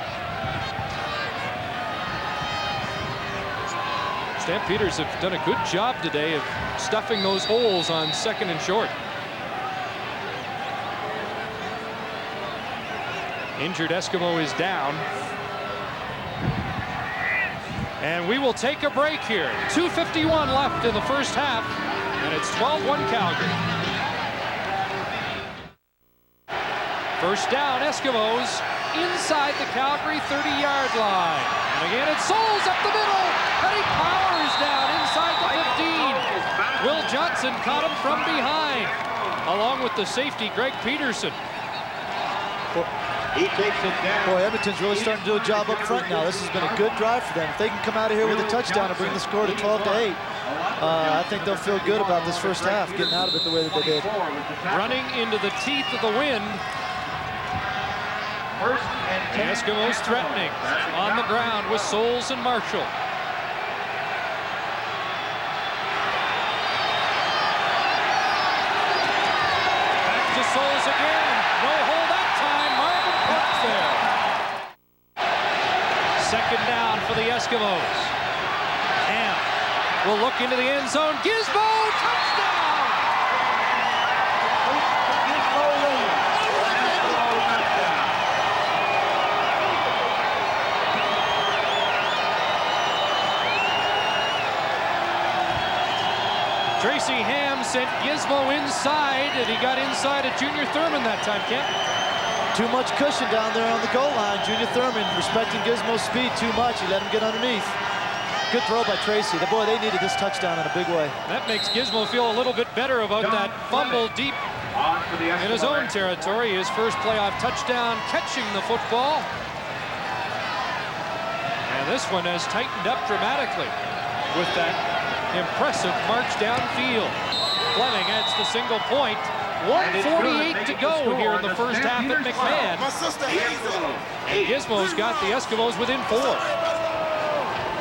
Stampeders have done a good job today of stuffing those holes on second and short. Injured Eskimo is down. And we will take a break here. 2:51 left in the first half, and it's 12-1 Calgary. First down, Eskimos inside the Calgary 30-yard line. And again, it's Souls up the middle, and he powers down inside the 15. Will Johnson caught him from behind, along with the safety, Greg Peterson. He takes it down. Boy, Edmonton's really starting to do a job up front now. This has been a good drive for them. If they can come out of here with a touchdown and bring the score to 12-8, I think they'll feel good about this first half, getting out of it the way that they did. Running into the teeth of the wind. The Eskimos threatening on the ground with Souls and Marshall. Back to Souls again. No hold that time. Marvin Pope's there. Second down for the Eskimos. Ham will look into the end zone. Gizmo, touchdown! Tracy Ham sent Gizmo inside, and he got inside of Junior Thurman that time, Kent. Too much cushion down there on the goal line. Junior Thurman respecting Gizmo's speed too much. He let him get underneath. Good throw by Tracy. Boy, they needed this touchdown in a big way. That makes Gizmo feel a little bit better about that fumble deep in his own territory. His first playoff touchdown, catching the football. And this one has tightened up dramatically with that impressive march downfield. Fleming adds the single point. 1:48 to go here in the first half at McMahon. And Gizmo's got the Eskimos within 4.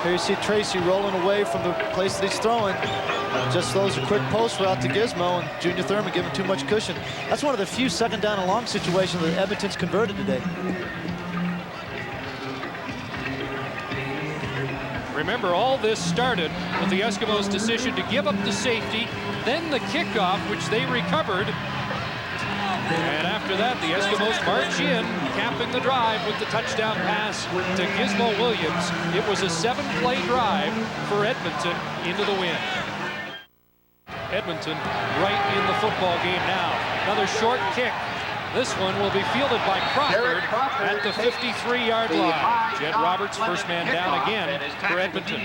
Here you see Tracy rolling away from the place that he's throwing. Just throws a quick post route to Gizmo, and Junior Thurman giving too much cushion. That's one of the few second down and long situations that Edmonton's converted today. Remember, all this started with the Eskimos' decision to give up the safety, then the kickoff, which they recovered. And after that, the Eskimos march in, capping the drive with the touchdown pass to Gizmo Williams. It was a 7-play drive for Edmonton into the win. Edmonton right in the football game now. Another short kick. This one will be fielded by Crawford at the 53-yard line. Jed Roberts, first man down again for Edmonton.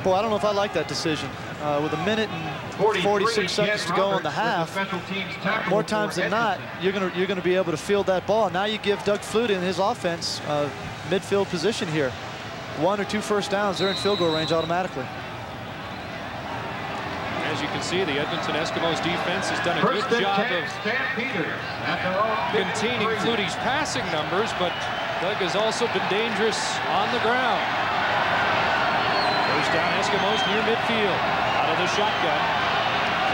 Boy, I don't know if I like that decision. With 1 minute and 46 seconds to go in the half, more times than not, you're gonna be able to field that ball. Now you give Doug Flutie and his offense midfield position here. 1 or 2 first downs, they're in field goal range automatically. As you can see, the Edmonton Eskimos defense has done a good job of containing Flutie's passing numbers, but Doug has also been dangerous on the ground. First down, Eskimos near midfield. Out of the shotgun.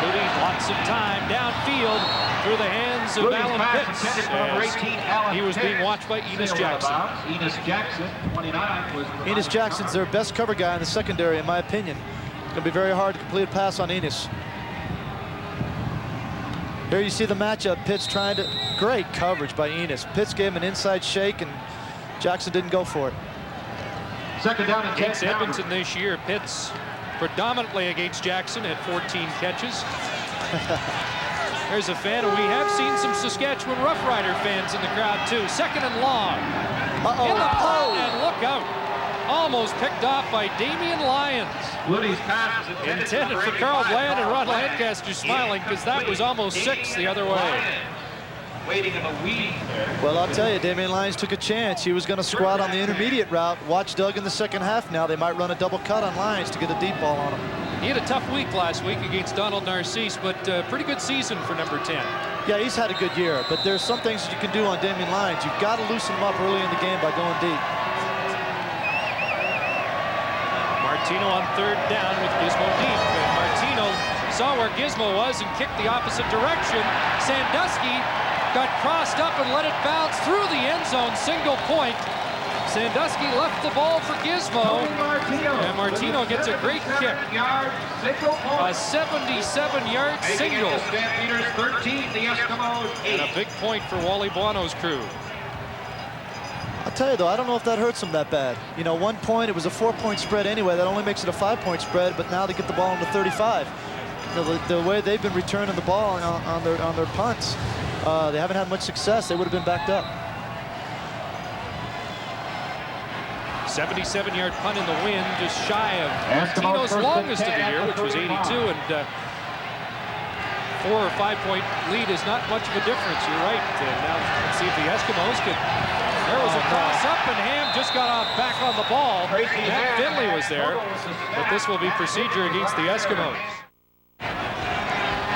Flutie, lots of time downfield through the hands of Alan Pitts as he was being watched by Enos Jackson. Enos Jackson's their best cover guy in the secondary, in my opinion. It's going to be very hard to complete a pass on Enos. Here you see the matchup. Pitts trying to... Great coverage by Enos. Pitts gave him an inside shake, and Jackson didn't go for it. Second down and 10. Against Edmonton this year, Pitts predominantly against Jackson at 14 catches. There's a fan, and we have seen some Saskatchewan Rough Rider fans in the crowd, too. Second and long. In the punt, and look out. Almost picked off by Damian Lyons. Intended for Carl Bland, and Ron Lancaster smiling because that was almost 6 the other way. Well, I'll tell you, Damian Lyons took a chance. He was going to squat on the intermediate route. Watch Doug in the second half now. They might run a double cut on Lyons to get a deep ball on him. He had a tough week last week against Donald Narcisse, but pretty good season for number 10. Yeah, he's had a good year, but there's some things that you can do on Damian Lyons. You've got to loosen him up early in the game by going deep. Martino on third down with Gizmo deep. And Martino saw where Gizmo was and kicked the opposite direction. Sandusky got crossed up and let it bounce through the end zone, single point. Sandusky left the ball for Gizmo, and Martino gets a great kick. A 77-yard single. And a big point for Wally Buono's crew. I'll tell you, though, I don't know if that hurts them that bad. You know, 1 point, it was a 4-point spread anyway. That only makes it a 5-point spread, but now they get the ball into 35. You know, the way they've been returning the ball on their punts, they haven't had much success. They would have been backed up. 77-yard punt in the wind, just shy of Martino's longest of the year, which was 82, and 4 or 5 point lead is not much of a difference. You're right. Now let's see if the Eskimos could. There was a cross up, and Ham just got off back on the ball. Matt Finley was there, but this will be procedure against the Eskimos.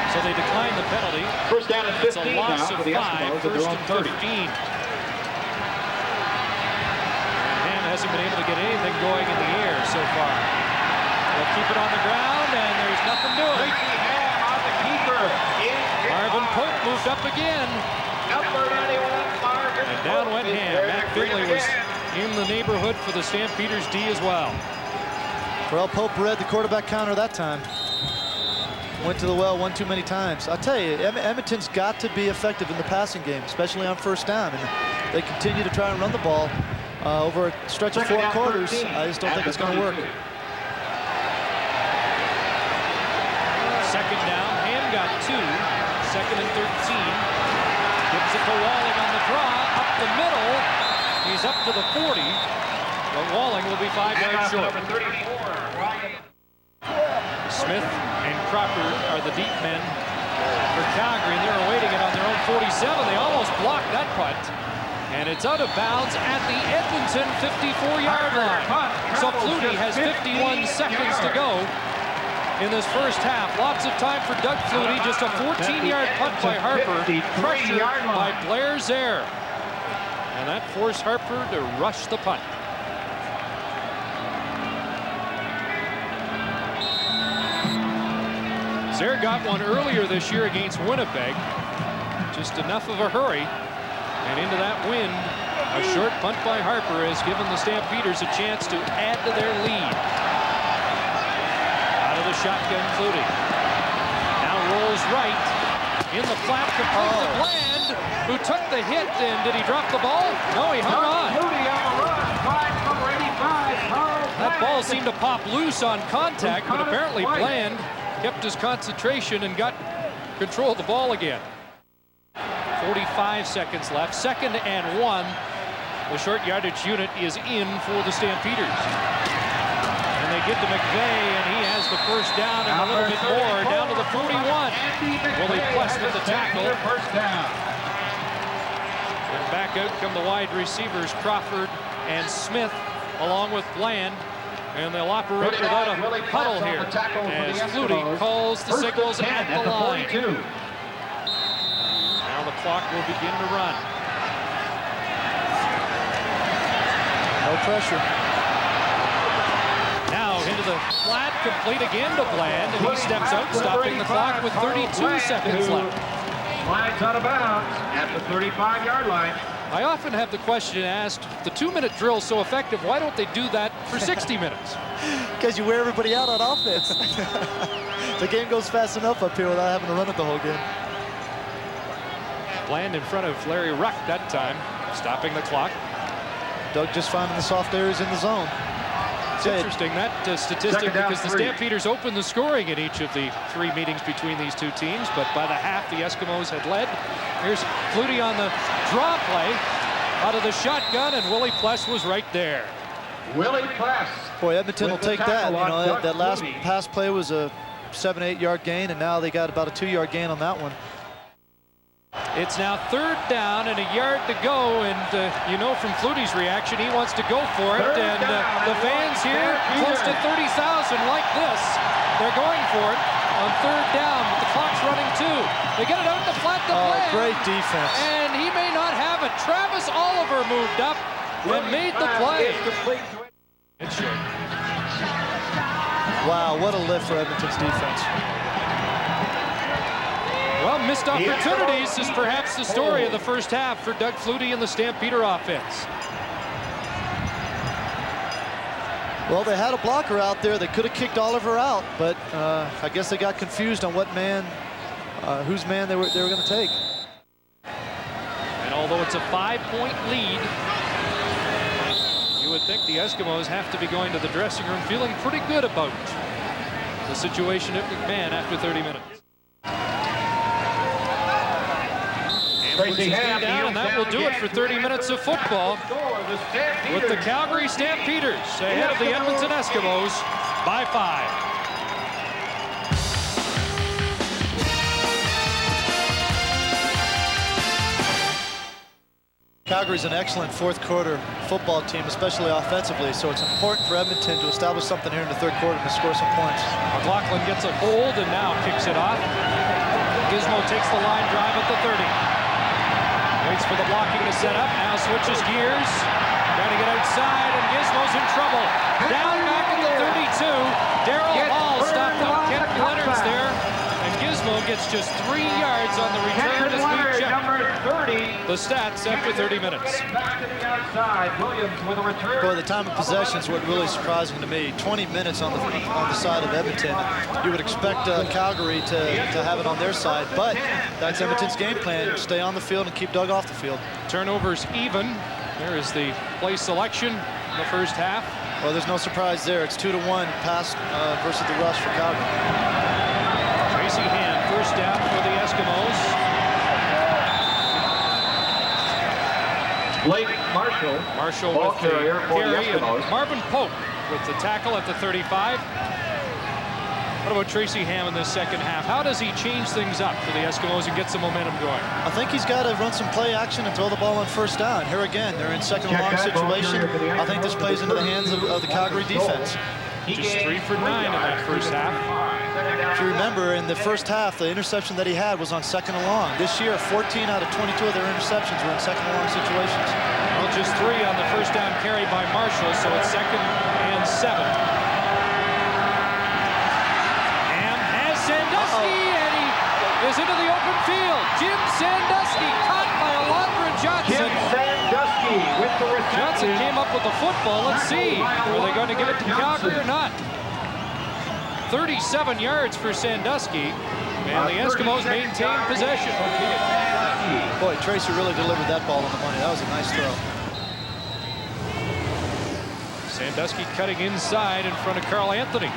So they decline the penalty. First down and 15. It's a loss of 5, first and 13. Hasn't been able to get anything going in the air so far. They'll keep it on the ground, and there's nothing doing. Marvin Pope moved up again. And down went Ham. Matt Finley was in the neighborhood for the Stampeders D as well. Well, Pope read the quarterback counter that time. Went to the well one too many times. I'll tell you, Edmonton's got to be effective in the passing game, especially on first down. And they continue to try and run the ball. Over a stretch of 4 quarters, I just don't think it's going to work. Second down, Ham got 2. Second and 13. Gives it to Walling on the draw, up the middle. He's up to the 40, but Walling will be 5 yards short. Smith and Cropper are the deep men for Calgary, and they're awaiting it on their own 47. They almost blocked that punt. And it's out of bounds at the Edmonton 54-yard line. So Flutie has 51 seconds to go in this first half. Lots of time for Doug Flutie. Just a 14-yard punt by Harper, pressured by Blair Zare. And that forced Harper to rush the punt. Zare got one earlier this year against Winnipeg. Just enough of a hurry. And into that wind, a short punt by Harper has given the Stampeders a chance to add to their lead. Out of the shotgun, Flutie. Now rolls right. In the flat, complete to Bland, who took the hit. And did he drop the ball? No, he hung on. That ball seemed to pop loose on contact, but apparently Bland kept his concentration and got control of the ball again. 45 seconds left. 2nd and 1. The short yardage unit is in for the Stampeders. And they get to McVeigh, and he has the first down and a little bit more, down to the 41. Willie Pless with the tackle. And back out come the wide receivers, Crawford and Smith, along with Bland. And they'll operate without a huddle here as Flutie calls the signals at the line. Now the clock will begin to run. No pressure. Now into the flat, complete again to Bland, and he steps out, stopping the clock with 32 seconds left. Flags out of bounds at the 35-yard line. I often have the question asked, the 2-minute drill so effective, why don't they do that for 60 minutes? Because you wear everybody out on offense. The game goes fast enough up here without having to run it the whole game. Bland in front of Larry Ruck that time, stopping the clock. Doug just finding the soft areas in the zone. It's interesting, that statistic, because the Stampeders opened the scoring in each of the 3 meetings between these two teams, but by the half, the Eskimos had led. Here's Flutie on the draw play out of the shotgun, and Willie Pless was right there. Willie Pless. Boy, Edmonton will take that. You know, that last pass play was a 7-8 yard gain, and now they got about a 2-yard gain on that one. It's now 3rd down and a yard to go, and you know from Flutie's reaction, he wants to go for it, and the fans here, close to 30,000 like this, they're going for it on 3rd down, but the clock's running too. They get it out in the flat to Bland. Great defense. And he may not have it. Travis Oliver moved up and made the play. It's short. Wow, what a lift for Edmonton's defense. Well, missed opportunities is perhaps the story of the first half for Doug Flutie and the Stampeder offense. Well, they had a blocker out there. They could have kicked Oliver out, but I guess they got confused on what man, whose man they were going to take. And although it's a 5-point lead, you would think the Eskimos have to be going to the dressing room feeling pretty good about the situation at McMahon after 30 minutes. Down, and that will do it for 30 minutes of football with the Calgary Stampeders ahead of the Edmonton Eskimos by 5. Calgary's an excellent fourth quarter football team, especially offensively, so it's important for Edmonton to establish something here in the third quarter and to score some points. McLaughlin gets a hold and now kicks it off. Gizmo takes the line drive at the 30. Waits for the blocking to set up, now switches gears. Trying to get outside, and Gizmo's in trouble. Down back at the 32. Darryl Hall stopped up Kent Leonard's there. And Gizmo gets just 3 yards on the return as we check the stats after 30 minutes. Boy, the time of possession is what really surprising to me. 20 minutes on the side of Edmonton. You would expect Calgary to have it on their side, but that's Edmonton's game plan. Stay on the field and keep Doug off the field. Turnovers even. There is the play selection in the first half. Well, there's no surprise there. It's 2-1 pass versus the rush for Calgary. Tracy Hand, first down for the Eskimos. Blake Marshall with the carry, and Marvin Pope with the tackle at the 35. What about Tracy Ham in this second half? How does he change things up for the Eskimos and get some momentum going? I think he's got to run some play action and throw the ball on first down. Here again, they're in second and long situation. I think this plays into the hands of the Calgary defense. Just 3 for 9 in that first half. If you remember, in the first half, the interception that he had was on second and long. This year, 14 out of 22 of their interceptions were in second and long situations. Well, just 3 on the first down carry by Marshall, so it's 2nd and 7. Ham has Sandusky, and he is into the open field. Jim Sandusky caught by Alondra Johnson. Sandusky with the reception. Johnson came up with the football. Let's see. Are they going to give it to Calgary or not? 37 yards for Sandusky. And the Eskimos maintain possession. Boy, Tracy really delivered that ball on the money. That was a nice throw. Sandusky cutting inside in front of Carl Anthony.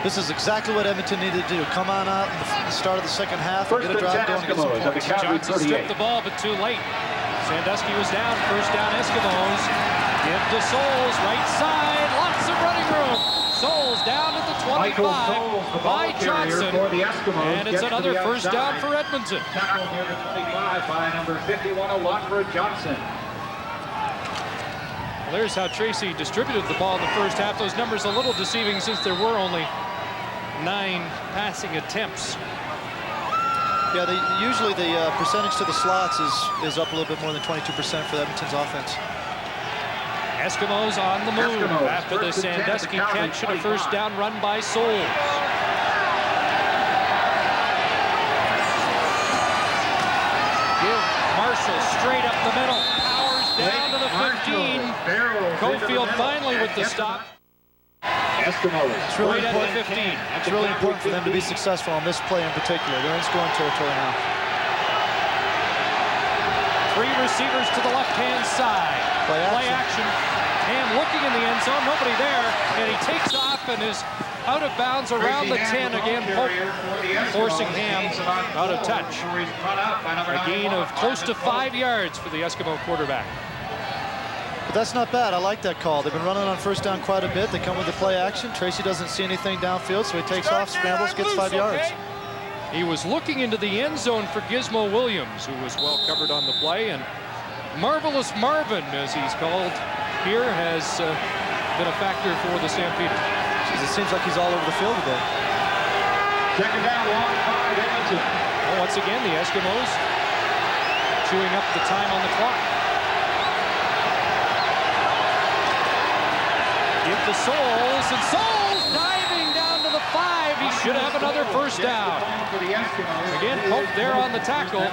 This is exactly what Edmonton needed to do. Come on out in the start of the second half and get a drive going and get some points. Johnson stripped the ball, but too late. Sandusky was down. First down, Eskimos. Give to Souls, right side. Lots of running room. Souls down at the 25 by Johnson. And it's another first down for Edmonton. Tackle near the 25 by number 51, Alondra Johnson. Well, there's how Tracy distributed the ball in the first half. Those numbers a little deceiving since there were only 9 passing attempts. Yeah, usually the percentage to the slots is up a little bit more than 22% for Edmonton's offense. Eskimos on the move after the Sandusky catch and a first down run by Souls. Give Marshall straight up the middle. Powers down to the 15. Cofield finally with the stop. Eskimos. It's really Right at the important. 15. It's really important for them to be successful on this play in particular. They're in scoring territory now. 3 receivers to the left-hand side. Play action. Ham looking in the end zone, nobody there, and he takes off and is out of bounds around the 10 again, forcing Ham out of touch. A gain of close to 5 yards for the Eskimo quarterback. But that's not bad. I like that call. They've been running on first down quite a bit. They come with the play action. Tracy doesn't see anything downfield, so he takes off, scrambles, gets 5 yards. He was looking into the end zone for Gizmo Williams, who was well covered on the play, and Marvelous Marvin, as he's called here, has been a factor for the Stampeders. Jeez, it seems like he's all over the field today. Second down, long 5, Edmonton. Well, once again, the Eskimos chewing up the time on the clock. Give to Souls, and Souls diving down to the 5. He should have another first down. Again, Pope there on the tackle.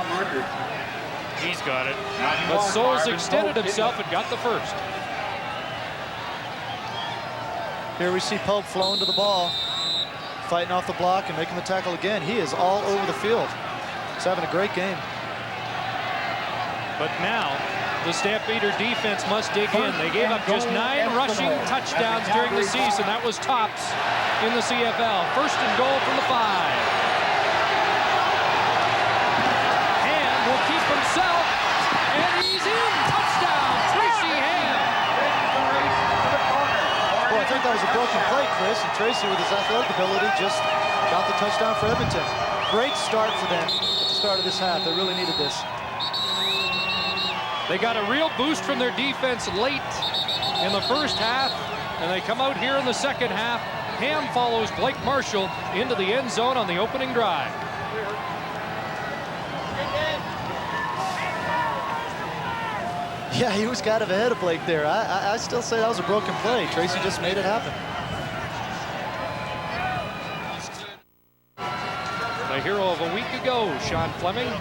He's got it. But Souls extended himself and got the first. Here we see Pope flowing to the ball, fighting off the block and making the tackle again. He is all over the field. He's having a great game. But now, the Stampeder defense must dig in. They gave up just 9 rushing touchdowns during the season. That was tops in the CFL. First and goal from the 5. Ham will keep himself, and he's in. Touchdown, Tracy Ham. Well, I think that was a broken play, Chris, and Tracy, with his athletic ability, just got the touchdown for Edmonton. Great start for them at the start of this half. They really needed this. They got a real boost from their defense late in the first half, and they come out here in the second half. Ham follows Blake Marshall into the end zone on the opening drive. Yeah, he was kind of ahead of Blake there. I still say that was a broken play. Tracy just made it happen. The hero of a week ago, Sean Fleming.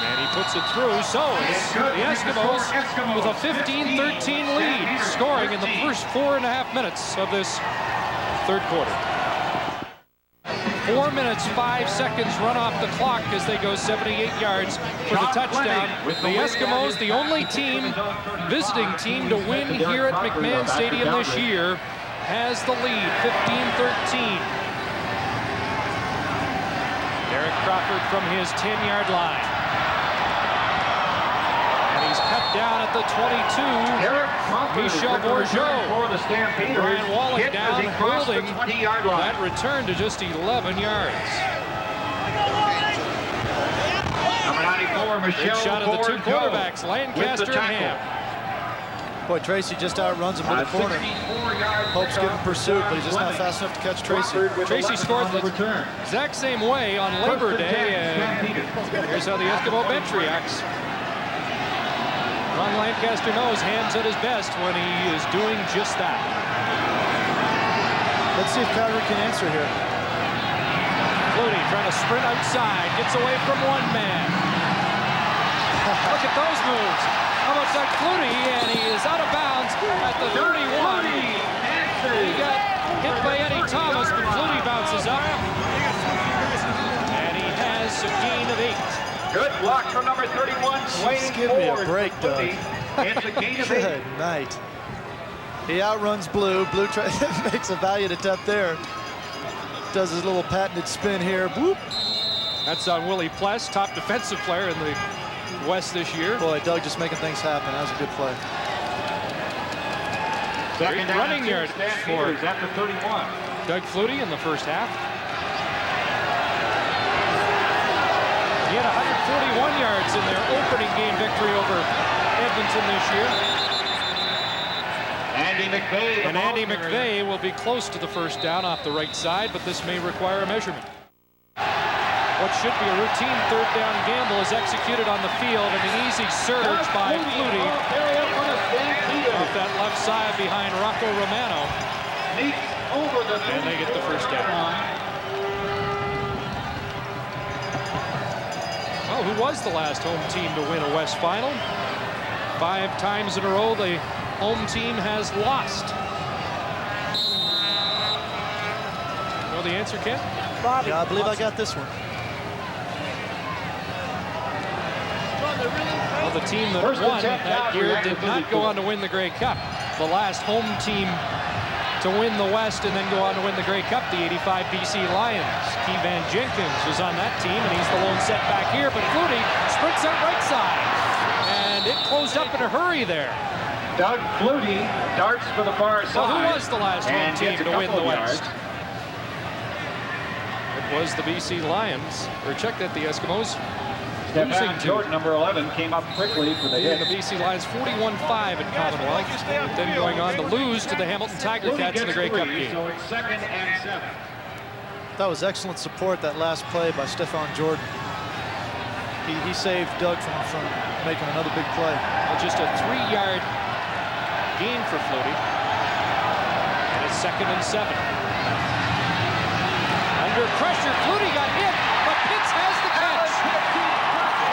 And he puts it through, so it's the Eskimos with a 15-13 lead, scoring in the first 4.5 minutes of this third quarter. 4 minutes, 5 seconds run off the clock as they go 78 yards for the touchdown. The Eskimos, the only team, visiting team to win here at McMahon Stadium this year, has the lead, 15-13. Derek Crawford from his 10-yard line. And he's cut down at the 22. Michel Bourgeau. For the Stampeders. Brian Wallach down, holding the 20-yard line. that return to just 11 yards. Number 94, Michel Good shot of the two Bourgeau quarterbacks, Lancaster and Ham. Boy, Tracy just outruns him to the corner. Hope's giving pursuit, but he's just not fast enough to catch Tracy. Tracy scored the exact same way on Labor Day, and here's how the Eskimo bench reacts. Ron Lancaster knows hands at his best when he is doing just that. Let's see if Calgary can answer here. Flutie trying to sprint outside, gets away from one man. Look at those moves. How about Doug Flutie? And he is out of bounds at the 31. He got hit by Eddie Thomas, but Flutie bounces up. And he has a gain of 8. Good block from number 31. Just give me a break, Doug. It's a gain of 8. Good night. He outruns Blue. Blue makes a valiant attempt there. Does his little patented spin here. Boop. That's on Willie Pless, top defensive player in the West this year. Boy, Doug just making things happen. That was a good play. Second down running yard for at the 31. Doug Flutie in the first half. He had 141 yards in their opening game victory over Edmonton this year. Andy McVeigh. And Andy McVeigh will be close to the first down off the right side, but this may require a measurement. What should be a routine third down gamble is executed on the field, and an easy surge by Flutie off that left side behind Rocco Romano. And they get the first down. Well, who was the last home team to win a West Final? 5 times in a row the home team has lost. Know the answer, Ken? Yeah, I believe I got this one. Well, the team that won that year did not go on to win the Grey Cup. The last home team to win the West and then go on to win the Grey Cup, the 85 BC Lions. Key Van Jenkins was on that team, and he's the lone setback here, but Flutie sprints out right side. And it closed up in a hurry there. Doug Flutie darts for the far side. Well, who was the last home team to win the West? It was the BC Lions. Or check that, the Eskimos. Losing to Jordan, number 11, came up quickly for the hit. The BC Lions 41-5 in Commonwealth. Then going on to lose to the Hamilton Tiger Cats in the Grey Cup game. So it's 2nd and 7. That was excellent support, that last play by Stefan Jordan. He saved Doug from making another big play. Well, just a 3-yard gain for Flutie. And it's 2nd and 7. Under pressure, Flutie got hit, but Pitts has the catch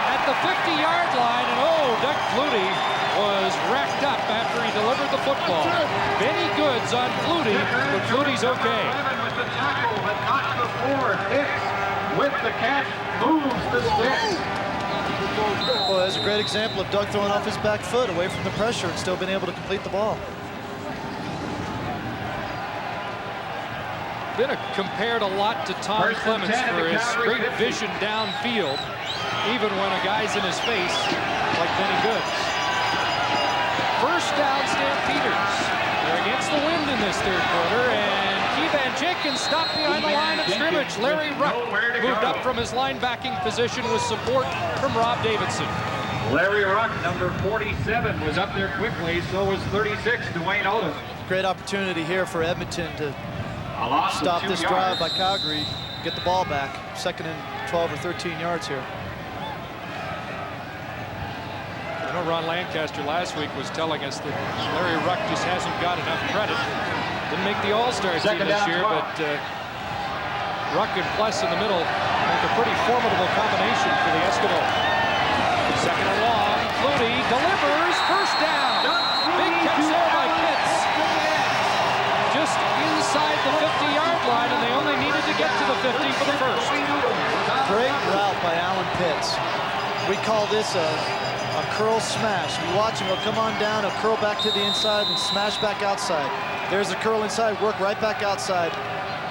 at the 50-yard line. And Doug Flutie was racked up after he delivered the football. Benny Goods on Flutie, but Flutie's okay. With the tackle, but not before. Pitts with the catch moves the sticks. Well, that's a great example of Doug throwing off his back foot away from the pressure and still being able to complete the ball. Been compared a lot to Tom Clements for his great vision downfield, even when a guy's in his face, like Benny Goods. First down, Stampeders. They're against the wind in this third quarter, and Key Van Jenkins stopped behind the line of scrimmage. Larry Ruck moved up from his linebacking position with support from Rob Davidson. Larry Ruck, number 47, was up there quickly, so was 36, Dwayne Odom. Great opportunity here for Edmonton to stop this drive by Calgary, get the ball back. 2nd and 12 or 13 yards here. I know Ron Lancaster last week was telling us that Larry Ruck just hasn't got enough credit. Didn't make the All-Star team this year, but Ruck and Pless in the middle make a pretty formidable combination for the Eskimo. 2nd and long, Flutie delivers, first down. Big catch there by Pitts. Just inside the 50-yard line, and they only needed to get to the 50 for the first. Great route by Alan Pitts. We call this a curl smash. You watch him, he'll come on down, he'll curl back to the inside and smash back outside. There's a curl inside, work right back outside.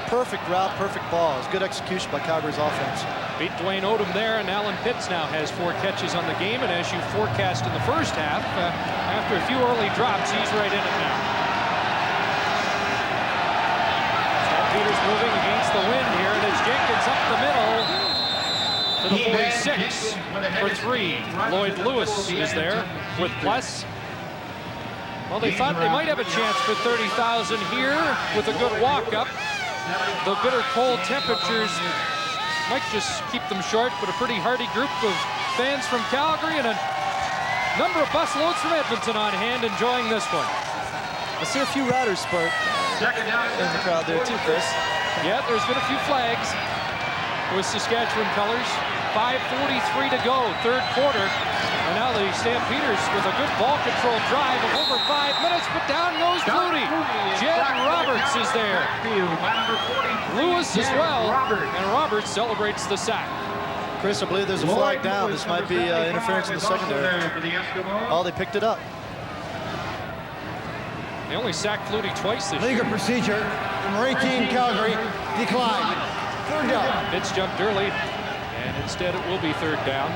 Perfect route, perfect ball. It's good execution by Calgary's offense. Beat Dwayne Odom there, and Alan Pitts now has 4 catches on the game, and as you forecast in the first half, after a few early drops, he's right in it now. Stampeders moving against the wind here, and it's Jenkins up the middle to the 46 for 3. Lloyd Lewis is there with Pless. Well, they thought they might have a chance for 30,000 here with a good walk-up. The bitter cold temperatures might just keep them short, but a pretty hardy group of fans from Calgary and a number of bus loads from Edmonton on hand enjoying this one. I see a few riders, Spurt, in the crowd there too, Chris. Yeah, there's been a few flags with Saskatchewan colors. 5:43 to go, third quarter. And now the Stampeders with a good ball control drive of over 5 minutes, but down goes Flutie. Jed Roberts is there. Lewis as well, and Roberts celebrates the sack. Chris, I believe there's a flag down. This might be interference in the secondary. Oh, they picked it up. They only sacked Flutie twice this year. Legal procedure. Number 18, Calgary, declined. Third down. Pitts jumped early, and instead it will be third down.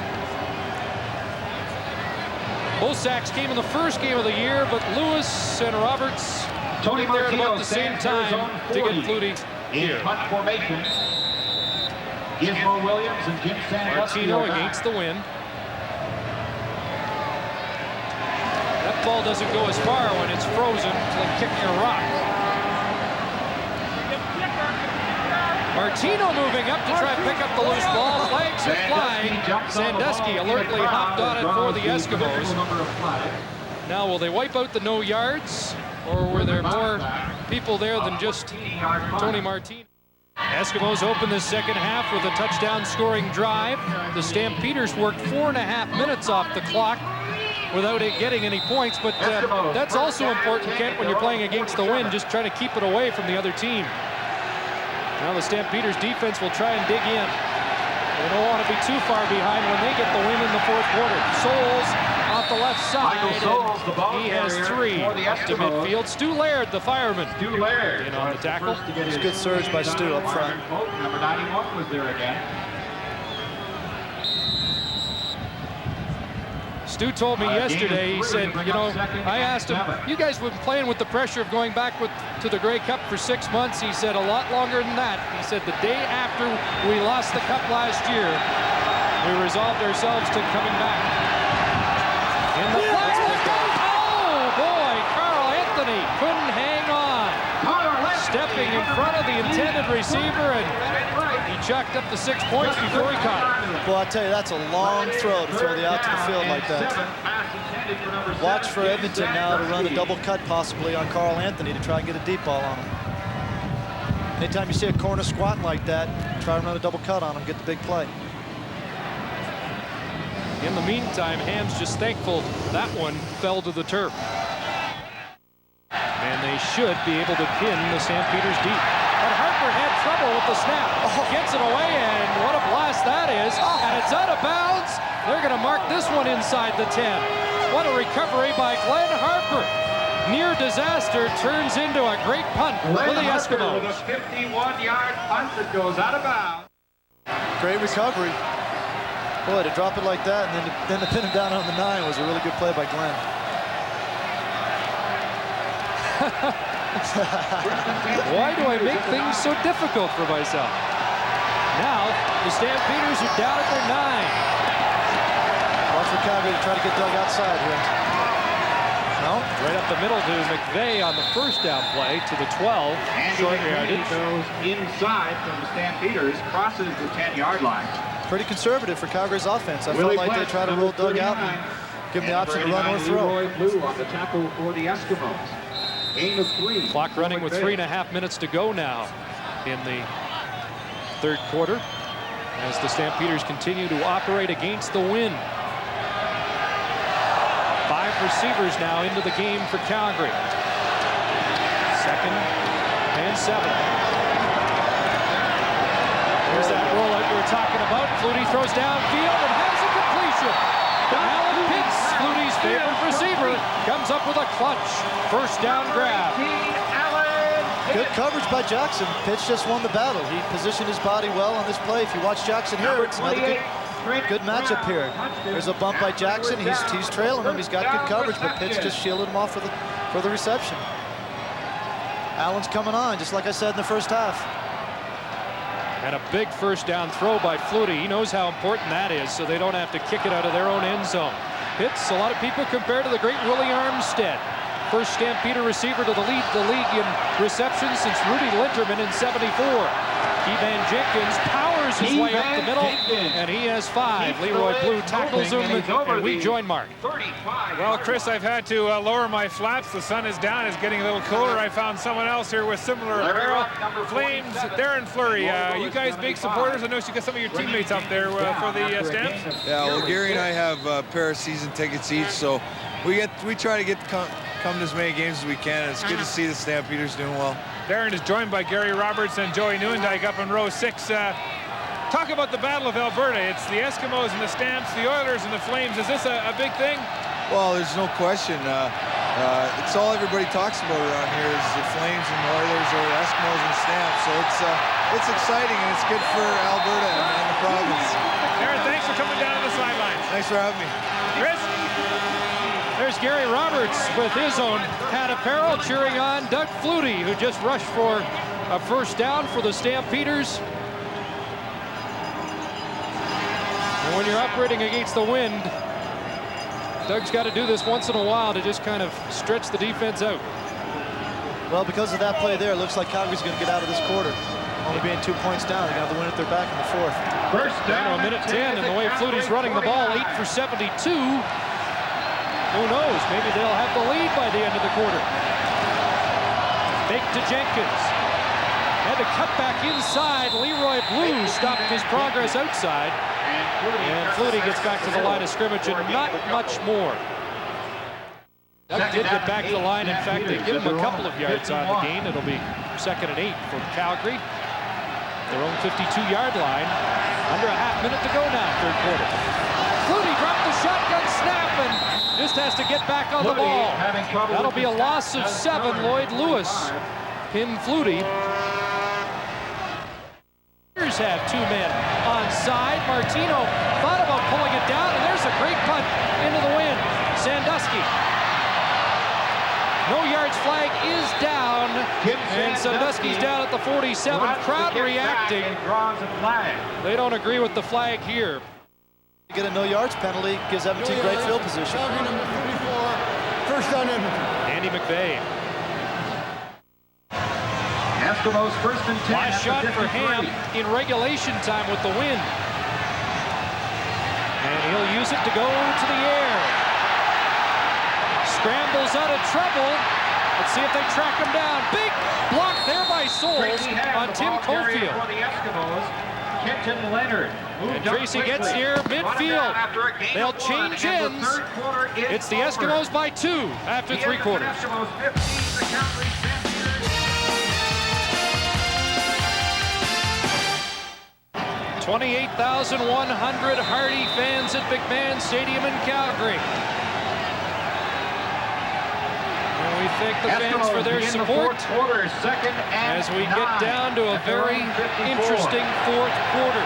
Both sacks came in the first game of the year, but Lewis and Roberts Tony there at about Martino the same stands time for to zone get 40. Flutie In here. punt formation, Gizmo Williams and Jim Sandusky. Martino against the wind. That ball doesn't go as far when it's frozen. It's like kicking a rock. Martino moving up to try and pick up the loose ball. Flags are flying. Sandusky alertly hopped on it for the Eskimos. Now, will they wipe out the no yards, or were there more people there than just Tony Martino? Eskimos open the second half with a touchdown scoring drive. The Stampeders worked 4.5 minutes off the clock without it getting any points, but that's also important, Kent, when you're playing against the wind, just trying to keep it away from the other team. Now the Stampeders defense will try and dig in. They don't want to be too far behind when they get the win in the fourth quarter. Souls off the left side, and he has 3 up to midfield. Stu Laird, the fireman, in on the tackle. It's a good surge by Stu up front. Number 91 was there again. Stu told me yesterday, he said, you know, I asked him, you guys have been playing with the pressure of going back to the Grey Cup for 6 months. He said, a lot longer than that. He said, the day after we lost the Cup last year, we resolved ourselves to coming back. In the flag, oh boy, Carl Anthony couldn't hang on. Stepping in front of the intended receiver, and he chucked up the 6 points before he caught it. Well, I tell you, that's a long throw to throw the out to the field like that. Watch for Edmonton now to run a double cut possibly on Carl Anthony to try and get a deep ball on him. Anytime you see a corner squatting like that, try and run a double cut on him, get the big play. In the meantime, Ham's just thankful that one fell to the turf. And they should be able to pin the Stampeders deep. But Harper had trouble with the snap. Gets it away, and what a blast that is. And it's out of bounds. They're going to mark this one inside the 10. What a recovery by Glenn Harper. Near disaster turns into a great punt for the Eskimos. With a 51-yard punt that goes out of bounds. Great recovery. Boy, to drop it like that and then to pin him down on the 9 was a really good play by Glenn. Why do I make things so difficult for myself? Now, the Stampeders are down at their 9. Watch for Calgary to try to get dug outside here. No, right up the middle to McVeigh on the first down play to the 12. Short yardage. Goes inside from the Stampeders, crosses the 10-yard line. Pretty conservative for Calgary's offense. I felt like they tried to roll Doug out and give him the option to run or throw. Blue on the tackle for the Eskimos. Gain of 3. Clock running with 3.5 minutes to go now in the third quarter as the Stampeders continue to operate against the wind. 5 receivers now into the game for Calgary. 2nd and 7. There's that rollout we were talking about. Flutie throws downfield and has a completion. Alan Pitts, Flutie's favorite receiver, comes up with a clutch first down grab. Good coverage by Jackson. Pitts just won the battle. He positioned his body well on this play. If you watch Jackson here, it's another good matchup here. There's a bump by Jackson. He's trailing him. He's got good coverage, but Pitts just shielded him off for the reception. Allen's coming on, just like I said in the first half. And a big first down throw by Flutie. He knows how important that is, so they don't have to kick it out of their own end zone. Pitts, a lot of people compare to the great Willie Armstead. first Stampeder receiver to lead the league in receptions since Rudy Linderman in '74. Evan Jenkins powers his way up the middle, and he has 5. Leroy Blue tackles him, and we join Mark. Well, Chris, I've had to lower my flaps. The sun is down. It's getting a little cooler. I found someone else here with similar apparel. Flames, Darren Fleury. You guys big supporters? I noticed you got some of your teammates up there for the Stamps. Yeah, well, Gary and I have a pair of season tickets each, so we try to get to come to as many games as we can. It's good to see the Stampeders doing well. Darren is joined by Gary Roberts and Joey Newendike up in row 6. Talk about the Battle of Alberta. It's the Eskimos and the Stamps, the Oilers and the Flames. Is this a big thing? Well, there's no question. It's all everybody talks about around here is the Flames and the Oilers or Eskimos and Stamps. So it's exciting and it's good for Alberta and the province. Darren, thanks for coming down to the sidelines. Thanks for having me. Chris? There's Gary Roberts with his own hat apparel cheering on Doug Flutie, who just rushed for a first down for the Stampeders. And when you're operating against the wind, Doug's got to do this once in a while to just kind of stretch the defense out. Well, because of that play there, it looks like Calgary's going to get out of this quarter. Only being 2 points down, they're going to have to win at their back in the 4th. First down. A minute 10, and the way Flutie's running the ball, 8 for 72. Who knows? Maybe they'll have the lead by the end of the quarter. Fake to Jenkins. Had to cut back inside. Leroy Blue stopped his progress outside. And Flutie gets back to the line of scrimmage and not much more. Doug did get back to the line. In fact, they give him a couple of yards on the gain. It'll be 2nd and 8 for Calgary. Their own 52-yard line. Under a half minute to go now, 3rd quarter. Flutie dropped the shotgun snap and just has to get back on the ball. That'll be a loss of 7. Lloyd Lewis pinned Flutie. Have 2 men onside. Martino thought about pulling it down, and there's a great punt into the wind. Sandusky. No yards flag is down, and Sandusky's down at the 47. Crowd reacting. They don't agree with the flag here. Get a no yards penalty, gives Edmonton great field position. Calgary number 34, first down Edmonton. Andy McVeigh. Eskimos first and 10. Last shot for Ham in regulation time with the wind. And he'll use it to go to the air. Scrambles out of trouble. Let's see if they track him down. Big block there by Souls on Tim Cofield. For the Eskimos, Kenton Leonard. And Tracy gets near midfield. They'll change ends. It's the Eskimos by 2 after 3 quarters. 28,100 Hardy fans at McMahon Stadium in Calgary. And we thank the fans for their support as we get down to a very interesting 4th quarter.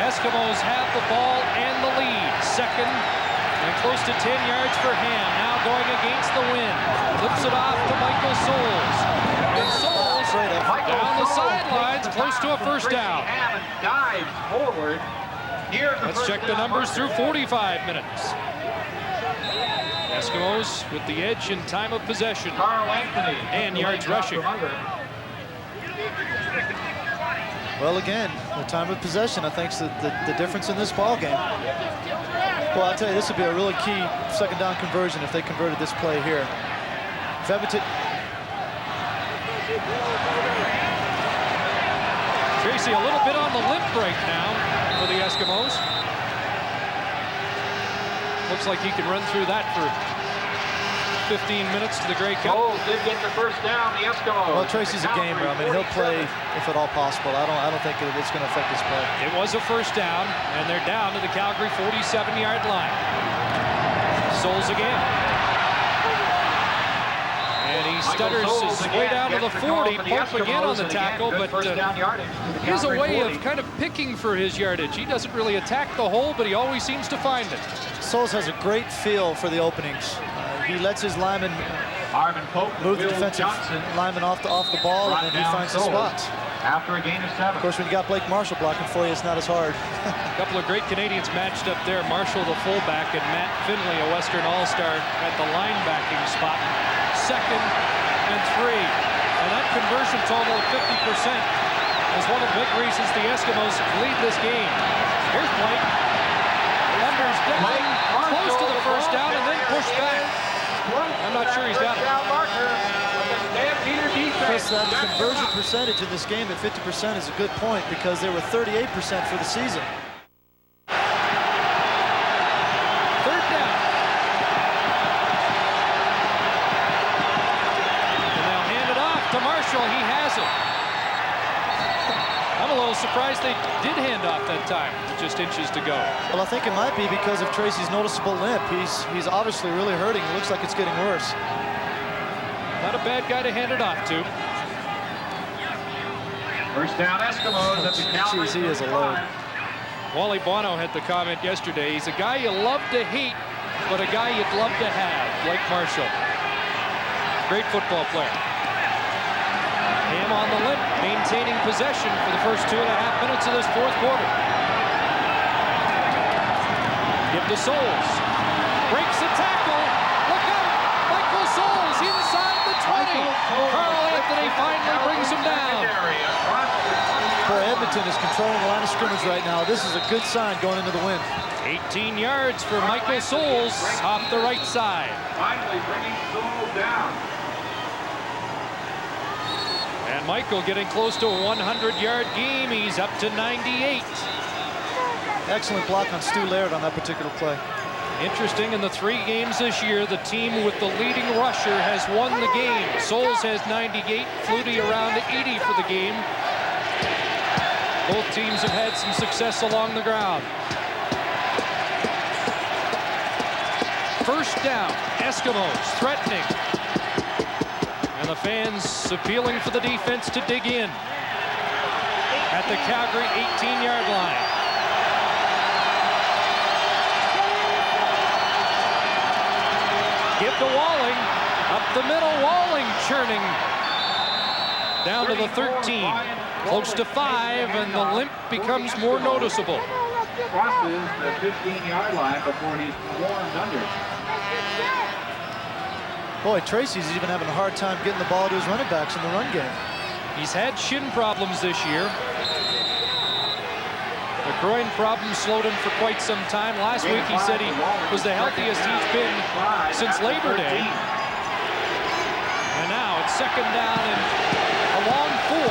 Eskimos have the ball and the lead. 2nd and close to 10 yards for Ham. Now going against the wind. Flips it off to Michael Souls. And Souls down the sidelines, close to a first down. Let's check the numbers through 45 minutes. Eskimos with the edge in time of possession and yards rushing. Well, again, the time of possession, I think, is the difference in this ball game. Well, I'll tell you, this would be a really key 2nd down conversion if they converted this play here. If Edmonton... Tracy a little bit on the limp break now for the Eskimos. Looks like he can run through that for 15 minutes to the Grey Cup. Did get the first down, the Eskimos. Well, Tracy's a gamer. I mean, he'll play if at all possible. I don't think it's going to affect his play. It was a first down, and they're down to the Calgary 47-yard line. Souls again. And he stutters his way down to the 40. Pope again on the tackle, but he has a way of kind of picking for his yardage. He doesn't really attack the hole, but he always seems to find it. Souls has a great feel for the openings. He lets his linemen move the defensive lineman off the ball, and then he finds the spots. After a gain of 7. Of course, when you got Blake Marshall blocking for you, it's not as hard. A couple of great Canadians matched up there. Marshall, the fullback, and Matt Finley, a Western All-Star, at the linebacking spot. 2nd and 3. And that conversion total of 50% is one of the big reasons the Eskimos lead this game. Here's Blake. Unders down, close to the first down, and then pushed back. I'm not sure he's got it. Chris, that conversion percentage in this game at 50% is a good point because they were 38% for the season. Third down. And now hand it off to Marshall. He has it. I'm a little surprised they did hand off that time, with just inches to go. Well, I think it might be because of Tracy's noticeable limp. He's obviously really hurting. It looks like it's getting worse. Not a bad guy to hand it off to. First down, Eskimos at the Calgary. Jeez, he is a load. Wally Bono had the comment yesterday. He's a guy you love to hate, but a guy you'd love to have, like Marshall. Great football player. Ham on the limp, maintaining possession for the first 2.5 minutes of this fourth quarter. Give to Souls. Breaks the tackle. Look out! Michael Souls inside the 20. Carl Anthony finally brings him down. Boy, Edmonton is controlling the line of scrimmage right now. This is a good sign going into the win. 18 yards for Michael Souls off the right side. Finally bringing Souls down. And Michael getting close to a 100-yard game. He's up to 98. Excellent block on Stu Laird on that particular play. Interesting, in the 3 games this year, the team with the leading rusher has won the game. Souls has 98, Flutie around 80 for the game. Both teams have had some success along the ground. First down, Eskimos threatening. And the fans appealing for the defense to dig in at the Calgary 18-yard line. Give to Walling, up the middle, Walling churning down to the 13, close to 5, and the limp becomes more noticeable. Crosses the 15-yard line before he's warmed under. Boy, Tracy's even having a hard time getting the ball to his running backs in the run game. He's had shin problems this year. The groin problem slowed him for quite some time. Last week he said he was the healthiest he's been since Labor Day. And now it's second down and a long 4.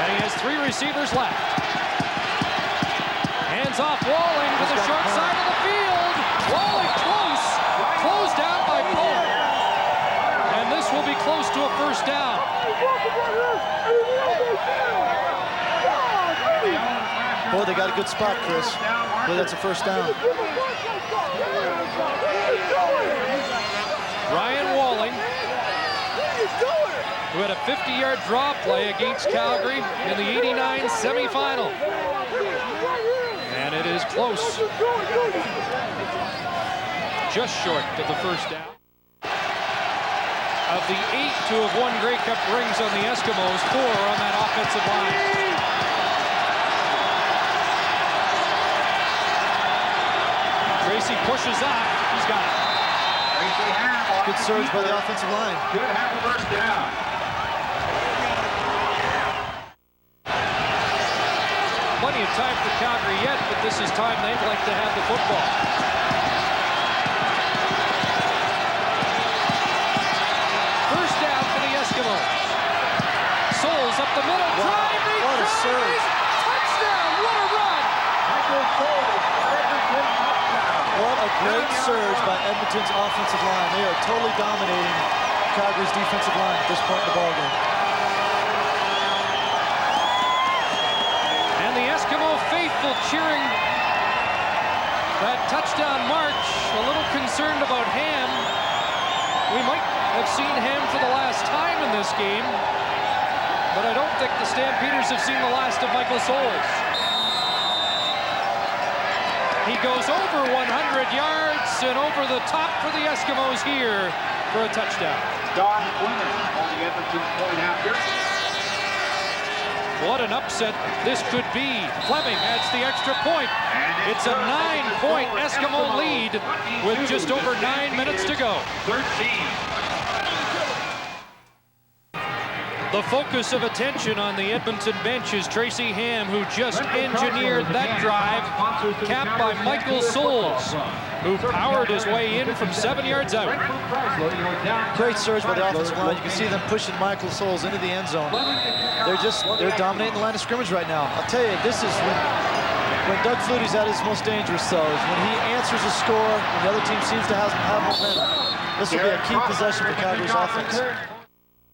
And he has 3 receivers left. Hands off Walling to the short side of the field. Walling close. Closed down by Pope. And this will be close to a first down. Boy, they got a good spot, Chris. Boy, that's a first down. Ryan Walling, who had a 50-yard draw play against Calgary in the '89 semifinal. And it is close. Just short of the first down. Of the 8 to have won Grey Cup rings on the Eskimos, 4 on that offensive line. Tracy pushes up. He's got it. Good surge by the offensive line. Could have a first down. Plenty of time for Calgary yet, but this is time they'd like to have the football. First down for the Eskimos. Souls up the middle. Wow, Driving. what a surge. Touchdown. What a run. Michael Souls, Edmonton touchdown. What a great surge by Edmonton's offensive line. They are totally dominating Calgary's defensive line at this point in the ballgame. And the Eskimo faithful cheering that touchdown march. A little concerned about Ham. We might have seen Ham for the last time in this game, but I don't think the Stampeders have seen the last of Michael Souls. He goes over 100 yards and over the top for the Eskimos here for a touchdown. Don Quinlan on the Edmonton point after. What an upset this could be. Fleming adds the extra point. It's a 9-point Eskimo lead with just over 9 minutes to go. 13. The focus of attention on the Edmonton bench is Tracy Ham, who just engineered that drive, capped by Michael Souls, who powered his way in from 7 yards out. Great surge by the offensive line. You can see them pushing Michael Souls into the end zone. They're dominating the line of scrimmage right now. I'll tell you, this is when Doug Flutie's at his most dangerous, though, is when he answers a score and the other team seems to have momentum. This will be a key possession for Calgary's offense.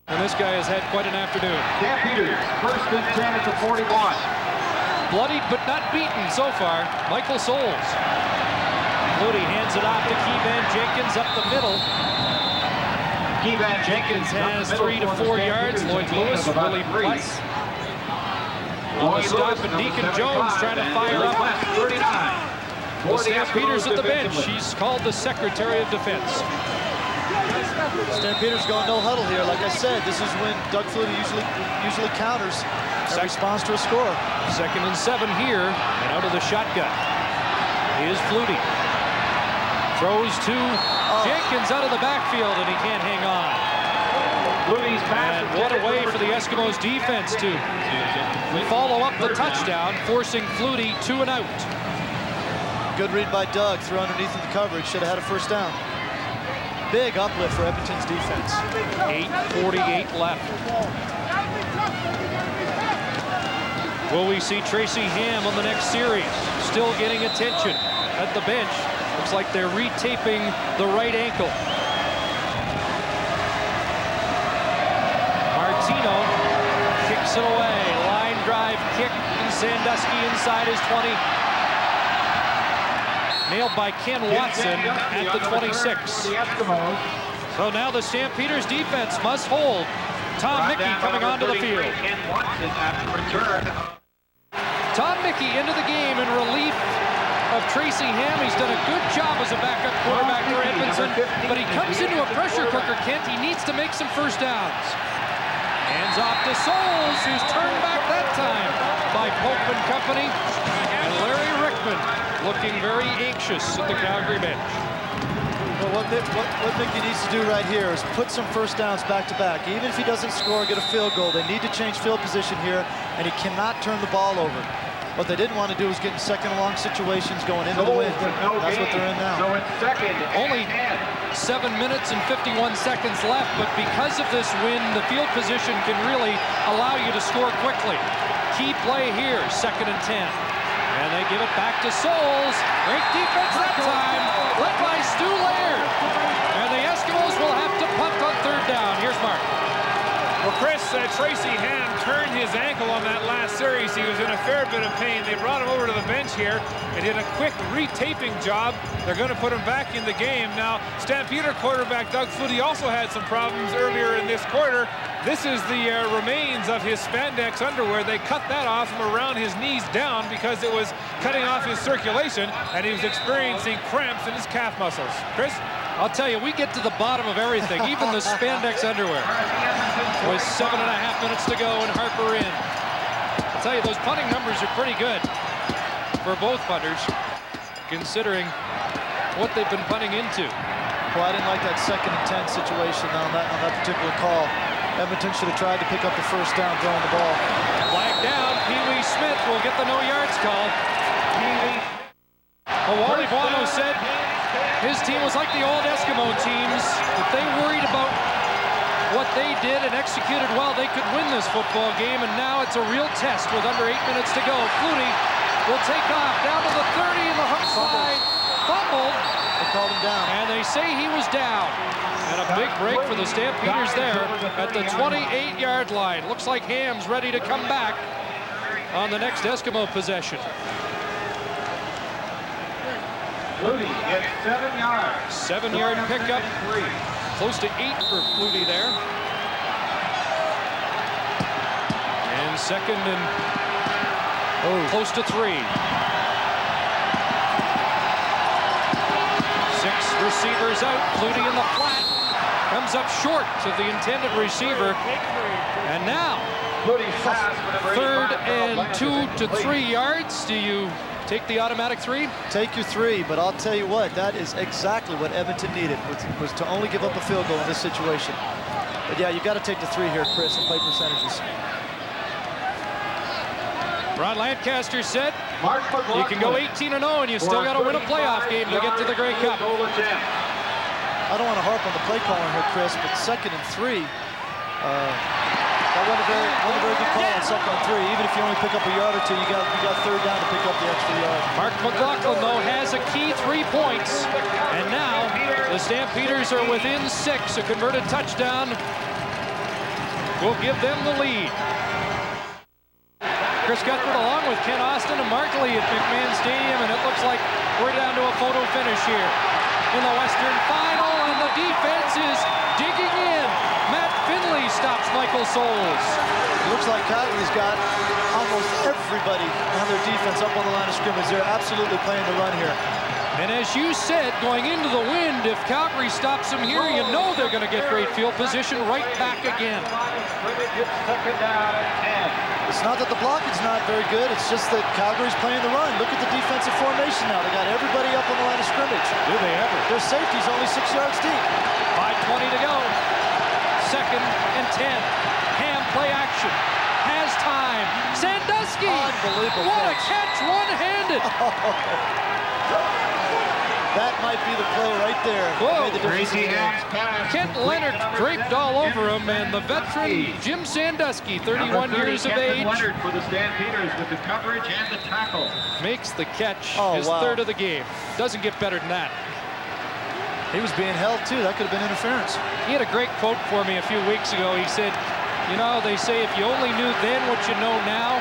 And this guy has had quite an afternoon. Stampeders, 1st and 10 at the 41. Bloodied but not beaten so far, Michael Souls. Flutie hands it off to Keevan Jenkins up the middle. Keevan Jenkins has 3 to 4 yards. Lloyd Lewis, Willie Bless. On the stop, and Deacon Jones trying to fire up. 39. The Stampeders at the bench. He's called the Secretary of Defense. Stampeders going no huddle here. Like I said, this is when Doug Flutie usually counters and responds to a score. 2nd and 7 here, and out of the shotgun is Flutie. Throws to Jenkins out of the backfield, and he can't hang on. And what a way for the Eskimos defense to follow up the touchdown, forcing Flutie 2 and out. Good read by Doug. Threw underneath in the coverage. Should have had a first down. Big uplift for Edmonton's defense. 8:48 left. Will we see Tracy Ham on the next series? Still getting attention at the bench. Looks like they're retaping the right ankle. Martino kicks it away. Line drive kick, and Sandusky inside his 20. Nailed by Ken Watson at the 26. So now the Stampeders defense must hold. Tom Mickey coming onto the field. Tom Mickey into the game in relief of Tracy Ham. He's done a good job as a backup quarterback for Edmonton, but he comes into a pressure cooker, Kent. He needs to make some first downs. Hands off to Souls, who's turned back that time by Pope and company. And Larry Rickman looking very anxious at the Calgary bench. Well, what Mickey needs to do right here is put some first downs back to back. Even if he doesn't score, get a field goal. They need to change field position here, and he cannot turn the ball over. What they didn't want to do was get in second and long situations going into the wind. That's what they're in now. So it's 2nd. Only 7 minutes and 51 seconds left, but because of this wind, the field position can really allow you to score quickly. Key play here, 2nd and 10. And they give it back to Souls. Great defense that time, led by Stu Laird. And the Eskimos will have to punt on 3rd down. Here's Mark. Well, Chris, Tracy Ham turned his ankle on that last series. He was in a fair bit of pain. They brought him over to the bench here and did a quick retaping job. They're going to put him back in the game. Now, Stampeder quarterback Doug Flutie also had some problems earlier in this quarter. This is the remains of his spandex underwear. They cut that off from around his knees down because it was cutting off his circulation, and he was experiencing cramps in his calf muscles. Chris? I'll tell you, we get to the bottom of everything, even the spandex underwear. With 7.5 minutes to go and Harper in. I'll tell you, those punting numbers are pretty good for both punters, considering what they've been punting into. Well, I didn't like that 2nd and 10 situation on that particular call. Edmonton should have tried to pick up the first down throwing the ball. Flag down. Pee Wee Smith will get the no yards call. Well, Wally Buono said his team was like the old Eskimo teams. If they worried about what they did and executed well, they could win this football game, and now it's a real test with under 8 minutes to go. Flutie will take off down to the 30 in the hook slide. Fumbled. They called him down. And they say he was down. And a big break for the Stampeders there at the 28-yard line. Looks like Ham's ready to come back on the next Eskimo possession. Flutie gets 7 yards. 7-yard pickup. Close to 8 for Flutie there. And 2nd and close to 3. 6 receivers out. Flutie in the flat. Comes up short to the intended receiver. And now, 3rd and 2 to 3 yards. Do you take the automatic 3? Take your 3, but I'll tell you what, that is exactly what Edmonton needed, was to only give up a field goal in this situation. But yeah, you've got to take the 3 here, Chris, and play percentages. Ron Lancaster said you can go 18-0 and you still got to win a playoff game to get to the Grey Cup. I don't want to harp on the play calling here, Chris, but 2nd and 3, that wasn't a very good call on 2nd and 3. Even if you only pick up a yard or 2, you got 3rd down to pick up the extra yard. Mark McLaughlin, though, has a key 3 points. And now the Stampeders are within 6. A converted touchdown will give them the lead. Chris Cuthbert along with Ken Austin and Mark Lee at McMahon Stadium, and it looks like we're down to a photo finish here in the Western Final, and the defense is digging in. Matt Finley stops Michael Souls. Looks like Calgary's got almost everybody on their defense up on the line of scrimmage. They're absolutely playing the run here. And as you said, going into the wind, if Calgary stops them here, you know they're going to get great field position right back again. It's not that the blocking's not very good. It's just that Calgary's playing the run. Look at the defensive formation now. They got everybody up on the line of scrimmage. Do they ever? Their safety's only 6 yards deep. 5:20 to go. 2nd and 10. Ham play action. Has time. Sandusky. Unbelievable. What a catch, one-handed. That might be the play right there. Whoa. Made the difference in the game. Kent Leonard draped all over him, and the veteran Jim Sandusky, 31 years of age, Leonard for the Stampeders with the coverage and the tackle. makes the catch, Oh, his wow. 3rd of the game. Doesn't get better than that. He was being held, too. That could have been interference. He had a great quote for me a few weeks ago. He said, you know, they say if you only knew then what you know now.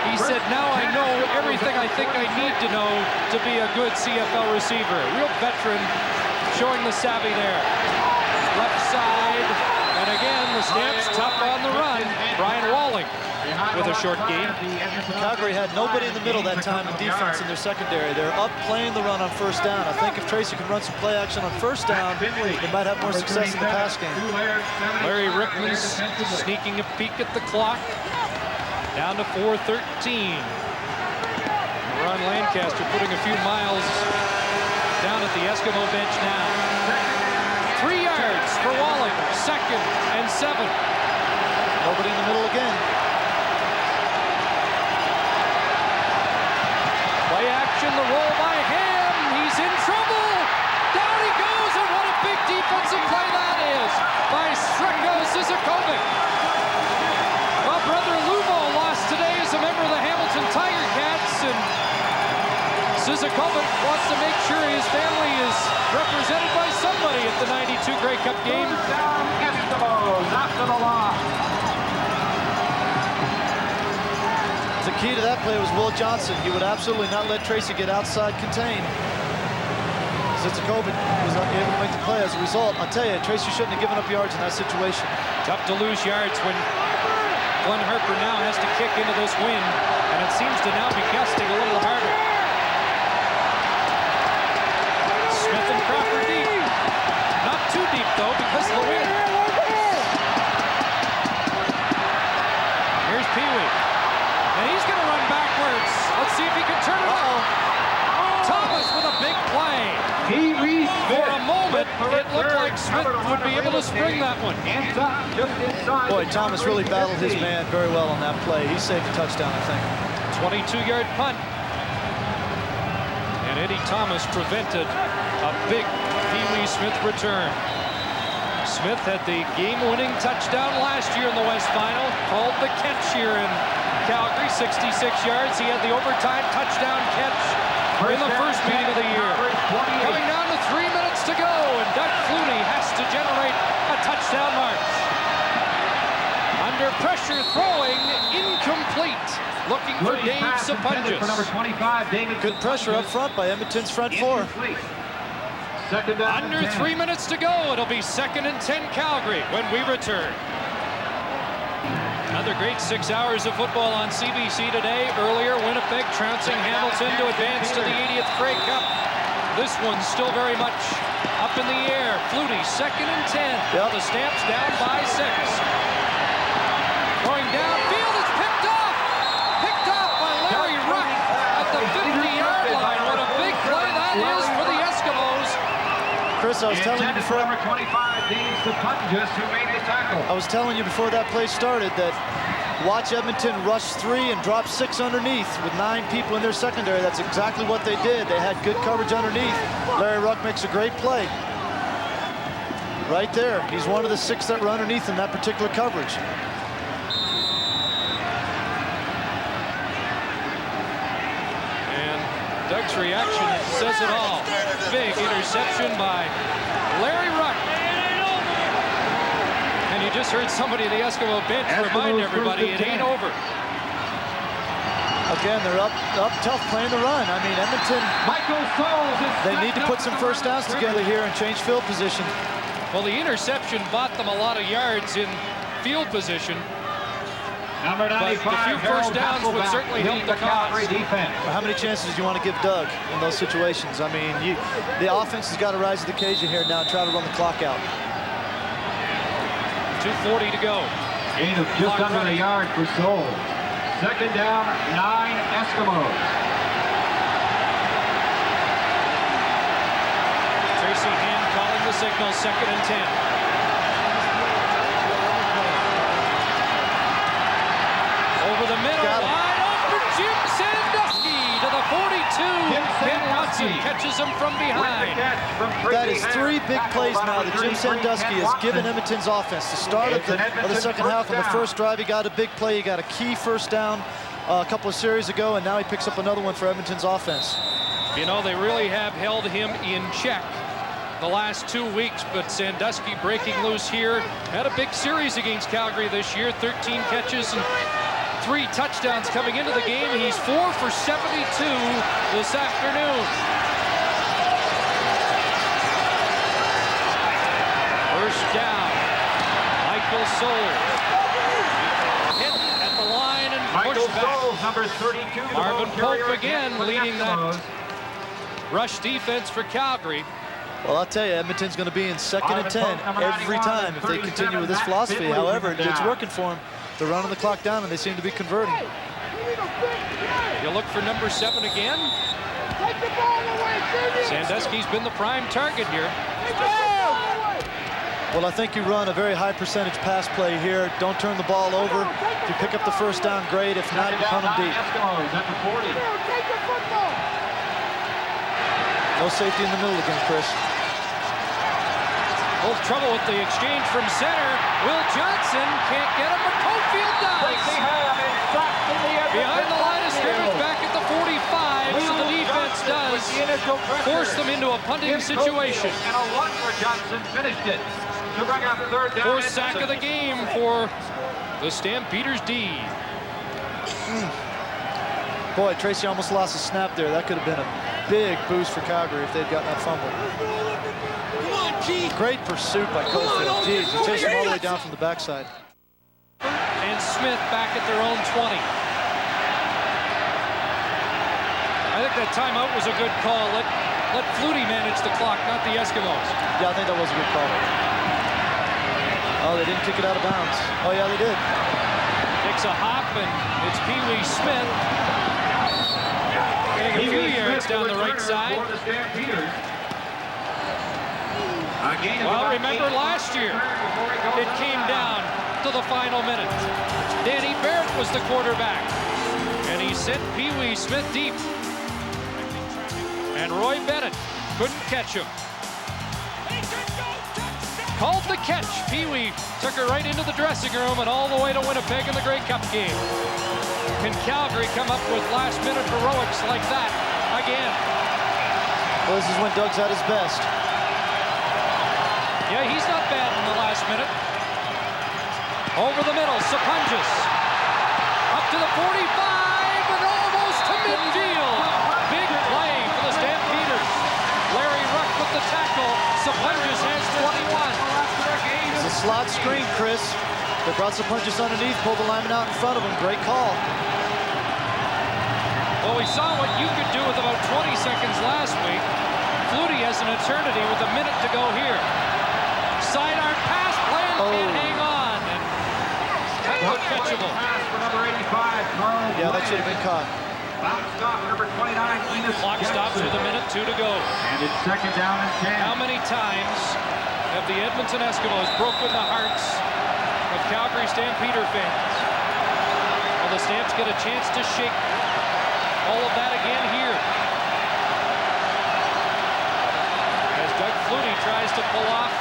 He said, now I know everything I think I need to know to be a good CFL receiver. Real veteran, showing the savvy there. Left side, and again, the Stamps tough on the run. Brian Walling with a short gain. Calgary had nobody in the middle that time in defense in their secondary. They're up playing the run on 1st down. I think if Tracy can run some play action on 1st down, they might have more success in the pass game. Larry Rickman's sneaking a peek at the clock. Down to 4:13. Ron Lancaster putting a few miles down at the Eskimo bench now. 3 yards for Walling. 2nd and 7. Nobody in the middle again. Play action, the roll by Ham. He's in trouble. Down he goes, and what a big defensive play that is by Streko Sizakovic. Well, brother Lubo lost today as a member of the Hamilton Tiger Cats, and Sizakovic wants to make sure his family is represented by somebody at the '92 Grey Cup game. Eskimos after the loss. The key to that play was Will Johnson. He would absolutely not let Tracy get outside contained. Sizakovic was able to make the play as a result. I'll tell you, Tracy shouldn't have given up yards in that situation. Tough to lose yards when Glenn Harper now has to kick into this wind, and it seems to now be gusting a little harder. Smith and Crawford deep. Not too deep, though, because of the wind. Here's Pee Wee. And he's going to run backwards. Let's see if he can turn it around. Thomas with a big play. For a moment, it looked like Smith would be able to spring that one. Boy, Thomas really battled his man very well on that play. He saved the touchdown, I think. 22-yard punt. And Eddie Thomas prevented a big Pee Wee Smith return. Smith had the game-winning touchdown last year in the West Final. Called the catch here in Calgary, 66 yards. He had the overtime touchdown catch in the first meeting of the year. Coming down to 3 minutes to go, and Doug Flutie has to generate a touchdown march. Under pressure, throwing incomplete. Looking for Dave Sapunjas. Good pressure up front by Edmonton's front four. Under 3 minutes to go. It'll be 2nd and 10 Calgary when we return. Another great 6 hours of football on CBC today. Earlier, Winnipeg trouncing Hamilton to advance to the 80th Grey Cup. This one's still very much Up in the air. Flutie, 2nd and 10. Yep. The Stamps down by 6. Going downfield, it's picked off! Picked off by Larry Ruck at the 50-yard line. What a big play that is for the Eskimos. Chris, I was telling you before. Number 25, the Stampeders, who made the tackle. I was telling you before that play started that watch Edmonton rush 3 and drop 6 underneath with 9 people in their secondary. That's exactly what they did. They had good coverage underneath. Larry Ruck makes a great play. Right there. He's one of the 6 that were underneath in that particular coverage. And Doug's reaction says it all. Big interception by Larry Ruck. And you just heard somebody at the Eskimo bench remind everybody it ain't over. Again, they're up tough playing the run. I mean, Edmonton, they need to put some first downs together here and change field position. Well, the interception bought them a lot of yards in field position. Number 95, but a few first downs would certainly help the cause. Defense. How many chances do you want to give Doug in those situations? I mean, the offense has got to rise to the occasion here now and try to run the clock out. 2:40 to go. Gain of just under a yard for Seoul. 2nd down, 9 Eskimos. Tracy Hand calling the signal, 2nd and 10. Over the middle, wide open, Jim Sandusky to the 42. Ben Watson catches him from behind. That is 3 big plays now that Jim Sandusky has given Edmonton's offense. The start of the second half on the first drive, he got a big play. He got a key first down a couple of series ago, and now he picks up another one for Edmonton's offense. You know, they really have held him in check the last 2 weeks, but Sandusky breaking loose here. Had a big series against Calgary this year, 13 catches and 3 touchdowns coming into the game. He's 4 for 72 this afternoon. First down. Michael Soles. Hit at the line and pushed back. Soles, number 32. Marvin Pope again leading that rush defense for Calgary. Well, I'll tell you, Edmonton's going to be in 2nd and 10 every time if they continue with this philosophy. However, it's working for them. They're running the clock down, and they seem to be converting. You look for number 7 again. Sandusky's been the prime target here. Well, I think you run a very high percentage pass play here. Don't turn the ball over. If you pick up the first down, great. If not, you punt them deep. No safety in the middle again, Chris. Little trouble with the exchange from center. Will Johnson can't get him, but Cofield does. Behind the line of scrimmage, back at the 45, so the defense does force them into a punting situation. And a run for Johnson finished it to bring up 3rd down. 4th sack of the game for the Stampeders D. Boy, Tracy almost lost a snap there. That could have been a big boost for Calgary if they'd gotten that fumble. Great pursuit by Cofield. Geez, he chased him all the way down from the backside. And Smith back at their own 20. I think that timeout was a good call. Let Flutie manage the clock, not the Eskimos. Yeah, I think that was a good call. Oh, they didn't kick it out of bounds. Oh, yeah, they did. Takes a hop, and it's Pee Wee Smith. Getting a few yards down the right side. Well, remember last year, it came down to the final minute. Danny Barrett was the quarterback, and he sent Pee Wee Smith deep. And Roy Bennett couldn't catch him. Called the catch. Pee Wee took her right into the dressing room and all the way to Winnipeg in the Grey Cup game. Can Calgary come up with last-minute heroics like that again? Well, this is when Doug's at his best. Yeah, he's not bad in the last minute. Over the middle, Sapunjas. Up to the 45 and almost to midfield. Big play for the Stampeders. Larry Ruck with the tackle. Sapunjas has 21. It's a slot screen, Chris. They brought Sapunjas underneath, pulled the lineman out in front of him. Great call. Well, we saw what you could do with about 20 seconds last week. Flutie has an eternity with a minute to go here. Sidearm pass, players can't hang on. And that was catchable. Pass for number 85, Carl. Yeah, that should have been caught. Bounce stop, number 29, Enos Clock stops with a minute 2 to go. And it's second down and 10. How many times have the Edmonton Eskimos broken the hearts of Calgary Stampeder fans? Well, the Stamps get a chance to shake all of that again here. As Doug Flutie tries to pull off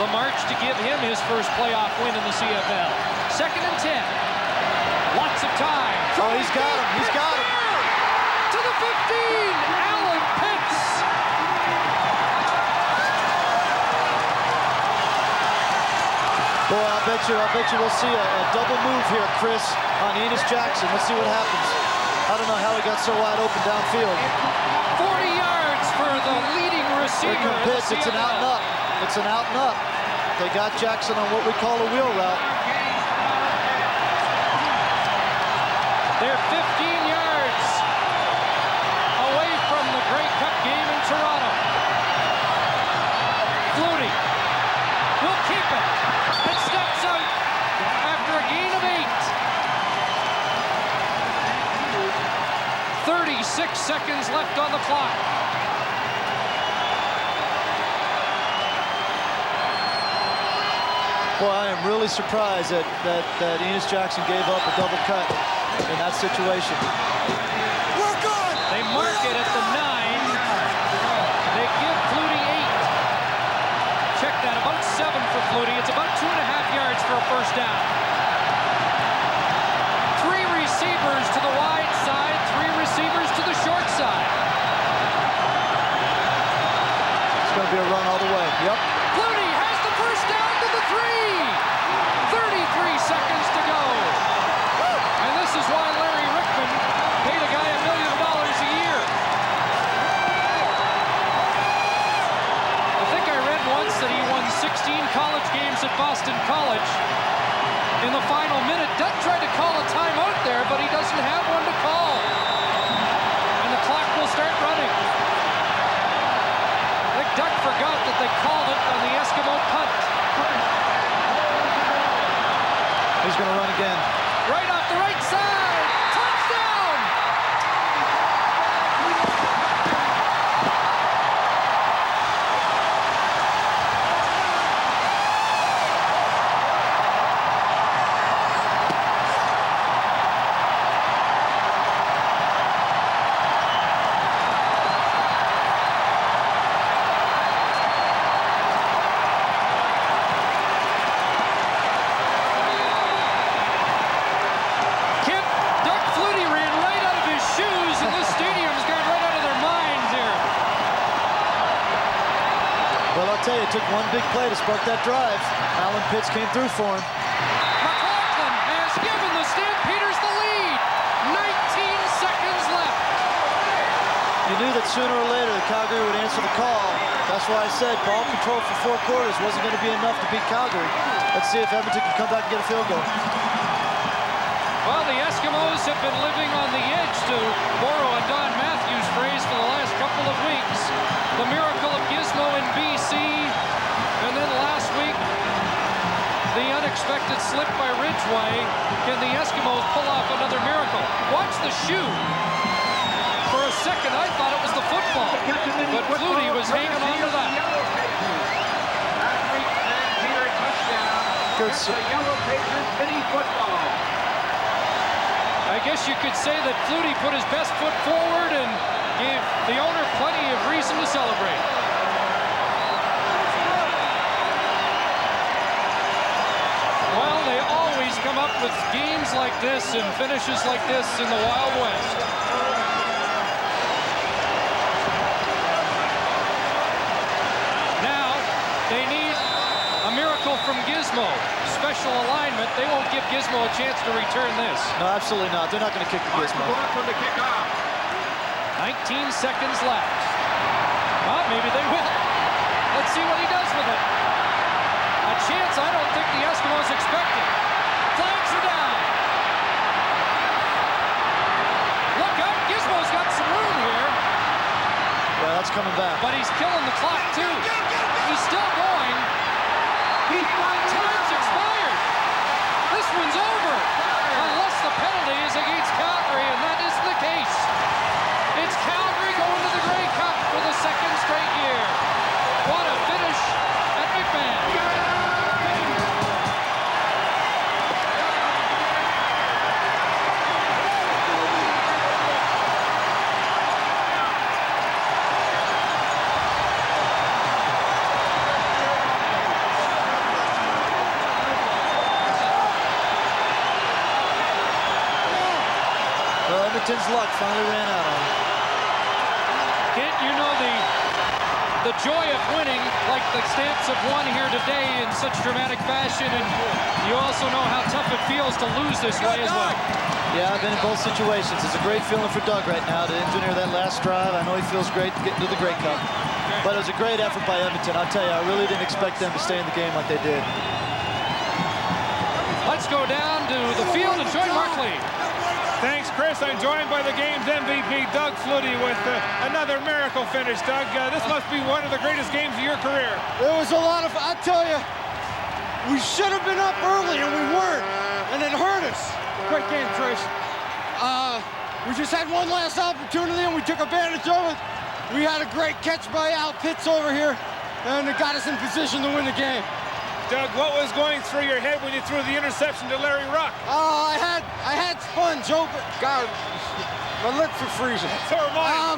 the march to give him his first playoff win in the CFL. Second and 10. Lots of time. Oh, he's got him. He's got him. To the 15. Alan Pitts. Boy, I bet you we'll see a double move here, Chris, on Enos Jackson. Let's see what happens. I don't know how he got so wide open downfield. 40 yards for the leading receiver. Here comes Pitts. It's an out and up. It's an out and up. They got Jackson on what we call a wheel route. They're 15 yards away from the Grey Cup game in Toronto. Flutie will keep it. It steps out after a gain of 8. 36 seconds left on the clock. Boy, I am really surprised that Enos Jackson gave up a double cut in that situation. We're good! They mark it at the 9. They give Flutie 8. Check that, about 7 for Flutie. It's about 2.5 yards for a first down. 3 receivers to the wide side, 3 receivers to the short side. It's going to be a run all the way. Yep. Flutie has the first down to the 3. 33 seconds to go. And this is why Larry Rickman paid a guy $1 million a year. I think I read once that he won 16 college games at Boston College. In the final minute, Doug tried to call a timeout there, but he doesn't have one to call. And the clock will start running. I think Doug forgot that they called it on the Eskimo punt. He's going to run again. Right off the right side. Touchdown! It took one big play to spark that drive. Alan Pitts came through for him. McLaughlin has given the Stampeders the lead. 19 seconds left. You knew that sooner or later the Calgary would answer the call. That's why I said ball control for 4 quarters wasn't going to be enough to beat Calgary. Let's see if Edmonton can come back and get a field goal. Well, the Eskimos have been living on the edge, to borrow a Don Matthews phrase, for the last couple of weeks. The miracle of Gizmo in BC, and then last week, the unexpected slip by Ridgway. Can the Eskimos pull off another miracle? Watch the shoe. For a second, I thought it was the football, but Flutie was hanging on to that. Good. Yellow Pages mini football. I guess you could say that Flutie put his best foot forward and gave the owner plenty of reason to celebrate. Well, they always come up with games like this and finishes like this in the Wild West. Now, they need a miracle from Gizmo. Special alignment. They won't give Gizmo a chance to return this. No, absolutely not. They're not going to kick the Gizmo. From the kickoff. 19 seconds left. Well, maybe they will. Let's see what he does with it. A chance I don't think the Eskimos expected. Flags are down. Look out, Gizmo's got some room here. Yeah, that's coming back. But he's killing the clock, too. He's still going. Time's expired. This one's over. Unless the penalty is against Calgary, and that is the case. It's Calgary going to the Grey Cup for the second straight year. What a finish at McMahon. Edmonton's luck finally ran out on him. Kent, you know the joy of winning, like the Stamps have won here today in such dramatic fashion, and you also know how tough it feels to lose this way as well. Yeah, I've been in both situations. It's a great feeling for Doug right now to engineer that last drive. I know he feels great to get into the Grey Cup. But it was a great effort by Edmonton. I'll tell you, I really didn't expect them to stay in the game like they did. Let's go down to the field and join Mark Lee. Thanks, Chris. I'm joined by the game's MVP, Doug Flutie, with another miracle finish. Doug, this must be one of the greatest games of your career. It was a lot of, I tell you, we should have been up early and we weren't, and it hurt us. Great game, Trish. We just had one last opportunity and we took advantage of it. We had a great catch by Al Pitts over here, and it got us in position to win the game. Doug, what was going through your head when you threw the interception to Larry Ruck? I had Sponge open. God, my lips are freezing. So am I.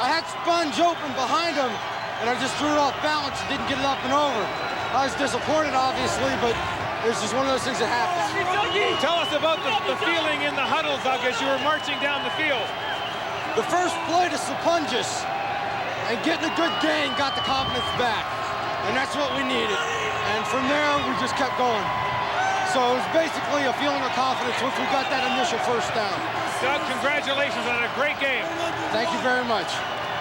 I had Sponge open behind him, and I just threw it off balance and didn't get it up and over. I was disappointed, obviously, but it's just one of those things that happens. Tell us about the feeling in the huddle, Doug, as you were marching down the field. The first play to Sapunjis and getting a good gain got the confidence back, and that's what we needed. And from there, we just kept going. So it was basically a feeling of confidence once we got that initial first down. Doug, congratulations on a great game. Thank you very much.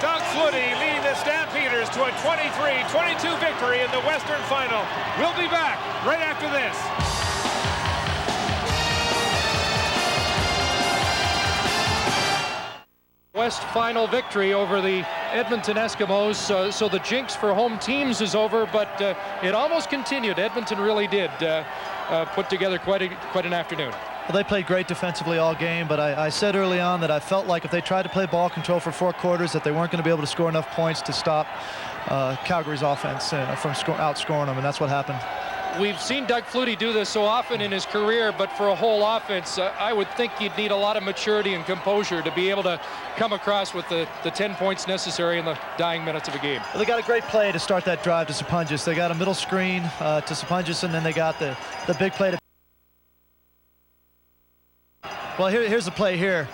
Doug Flutie leading the Stampeders to a 23-22 victory in the Western Final. We'll be back right after this. West final victory over the Edmonton Eskimos, so the jinx for home teams is over, but it almost continued. Edmonton really did put together quite an afternoon. Well, they played great defensively all game, but I said early on that I felt like if they tried to play ball control for 4 quarters, that they weren't going to be able to score enough points to stop Calgary's offense from outscoring them, and that's what happened. We've seen Doug Flutie do this so often in his career, but for a whole offense, I would think you'd need a lot of maturity and composure to be able to come across with the 10 points necessary in the dying minutes of a game. Well, they got a great play to start that drive to Sapunjis. They got a middle screen to Sapunjis, and then they got the big play to... Well, here's the play here.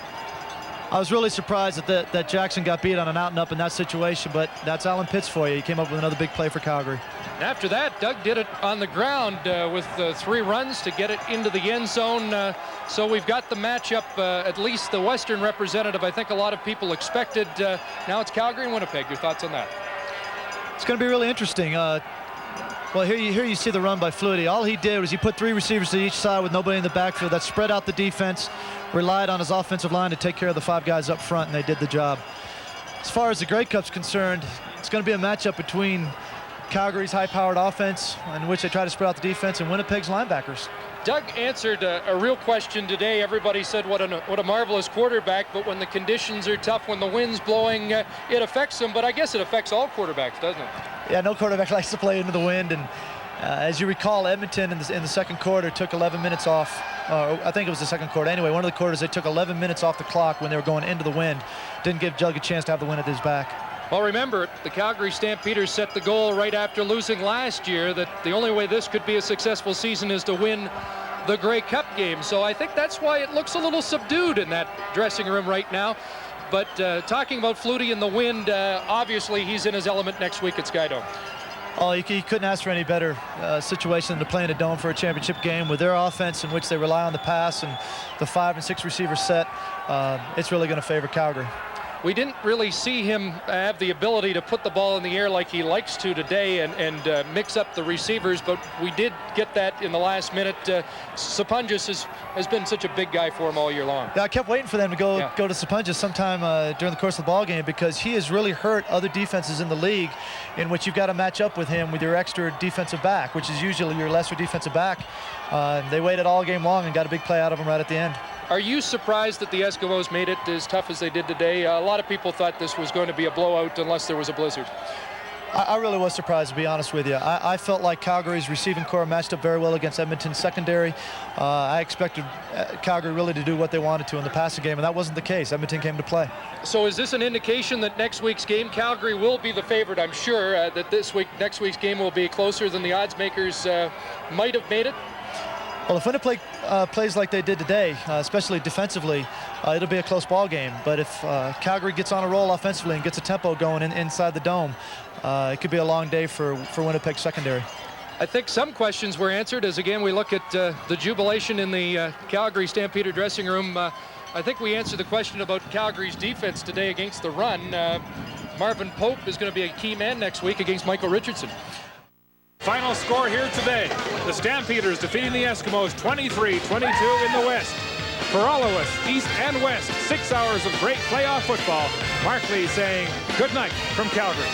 I was really surprised that Jackson got beat on an out and up in that situation, but that's Alan Pitts for you. He came up with another big play for Calgary. And after that, Doug did it on the ground with 3 runs to get it into the end zone. So we've got the matchup, at least the Western representative, I think a lot of people expected. Now it's Calgary and Winnipeg. Your thoughts on that? It's going to be really interesting. Well, here you see the run by Flutie. All he did was he put 3 receivers to each side with nobody in the backfield. That spread out the defense, relied on his offensive line to take care of the 5 guys up front, and they did the job. As far as the Grey Cup's concerned, it's going to be a matchup between Calgary's high-powered offense, in which they try to spread out the defense, and Winnipeg's linebackers. Doug answered a real question today. Everybody said what a marvelous quarterback, but when the conditions are tough, when the wind's blowing, it affects them. But I guess it affects all quarterbacks, doesn't it? Yeah, no quarterback likes to play into the wind. And as you recall, Edmonton in the second quarter took 11 minutes off. I think it was the second quarter. Anyway, one of the quarters, they took 11 minutes off the clock when they were going into the wind. Didn't give Doug a chance to have the wind at his back. Well, remember, the Calgary Stampeders set the goal right after losing last year that the only way this could be a successful season is to win the Grey Cup game. So I think that's why it looks a little subdued in that dressing room right now. But talking about Flutie and the wind, obviously he's in his element next week at Skydome. Oh, you couldn't ask for any better situation than to play in a dome for a championship game with their offense in which they rely on the pass and the 5 and 6 receiver set. It's really going to favor Calgary. We didn't really see him have the ability to put the ball in the air like he likes to today and mix up the receivers, but we did get that in the last minute. Sapunjas has been such a big guy for him all year long. Yeah, I kept waiting for them to go to Sapunjas sometime during the course of the ball game, because he has really hurt other defenses in the league, in which you've got to match up with him with your extra defensive back, which is usually your lesser defensive back. They waited all game long and got a big play out of him right at the end. Are you surprised that the Eskimos made it as tough as they did today? A lot of people thought this was going to be a blowout unless there was a blizzard. I really was surprised, to be honest with you. I felt like Calgary's receiving core matched up very well against Edmonton's secondary. I expected Calgary really to do what they wanted to in the passing game, and that wasn't the case. Edmonton came to play. So is this an indication that next week's game, Calgary will be the favorite? I'm sure that next week's game will be closer than the odds makers might have made it. Well, if Winnipeg plays like they did today, especially defensively, it'll be a close ball game. But if Calgary gets on a roll offensively and gets a tempo going inside the dome, it could be a long day for Winnipeg's secondary. I think some questions were answered as, again, we look at the jubilation in the Calgary Stampeder dressing room. I think we answered the question about Calgary's defense today against the run. Marvin Pope is going to be a key man next week against Michael Richardson. Final score here today. The Stampeders defeating the Eskimos 23-22 in the West. For all of us, East and West, 6 hours of great playoff football. Mark Lee saying good night from Calgary.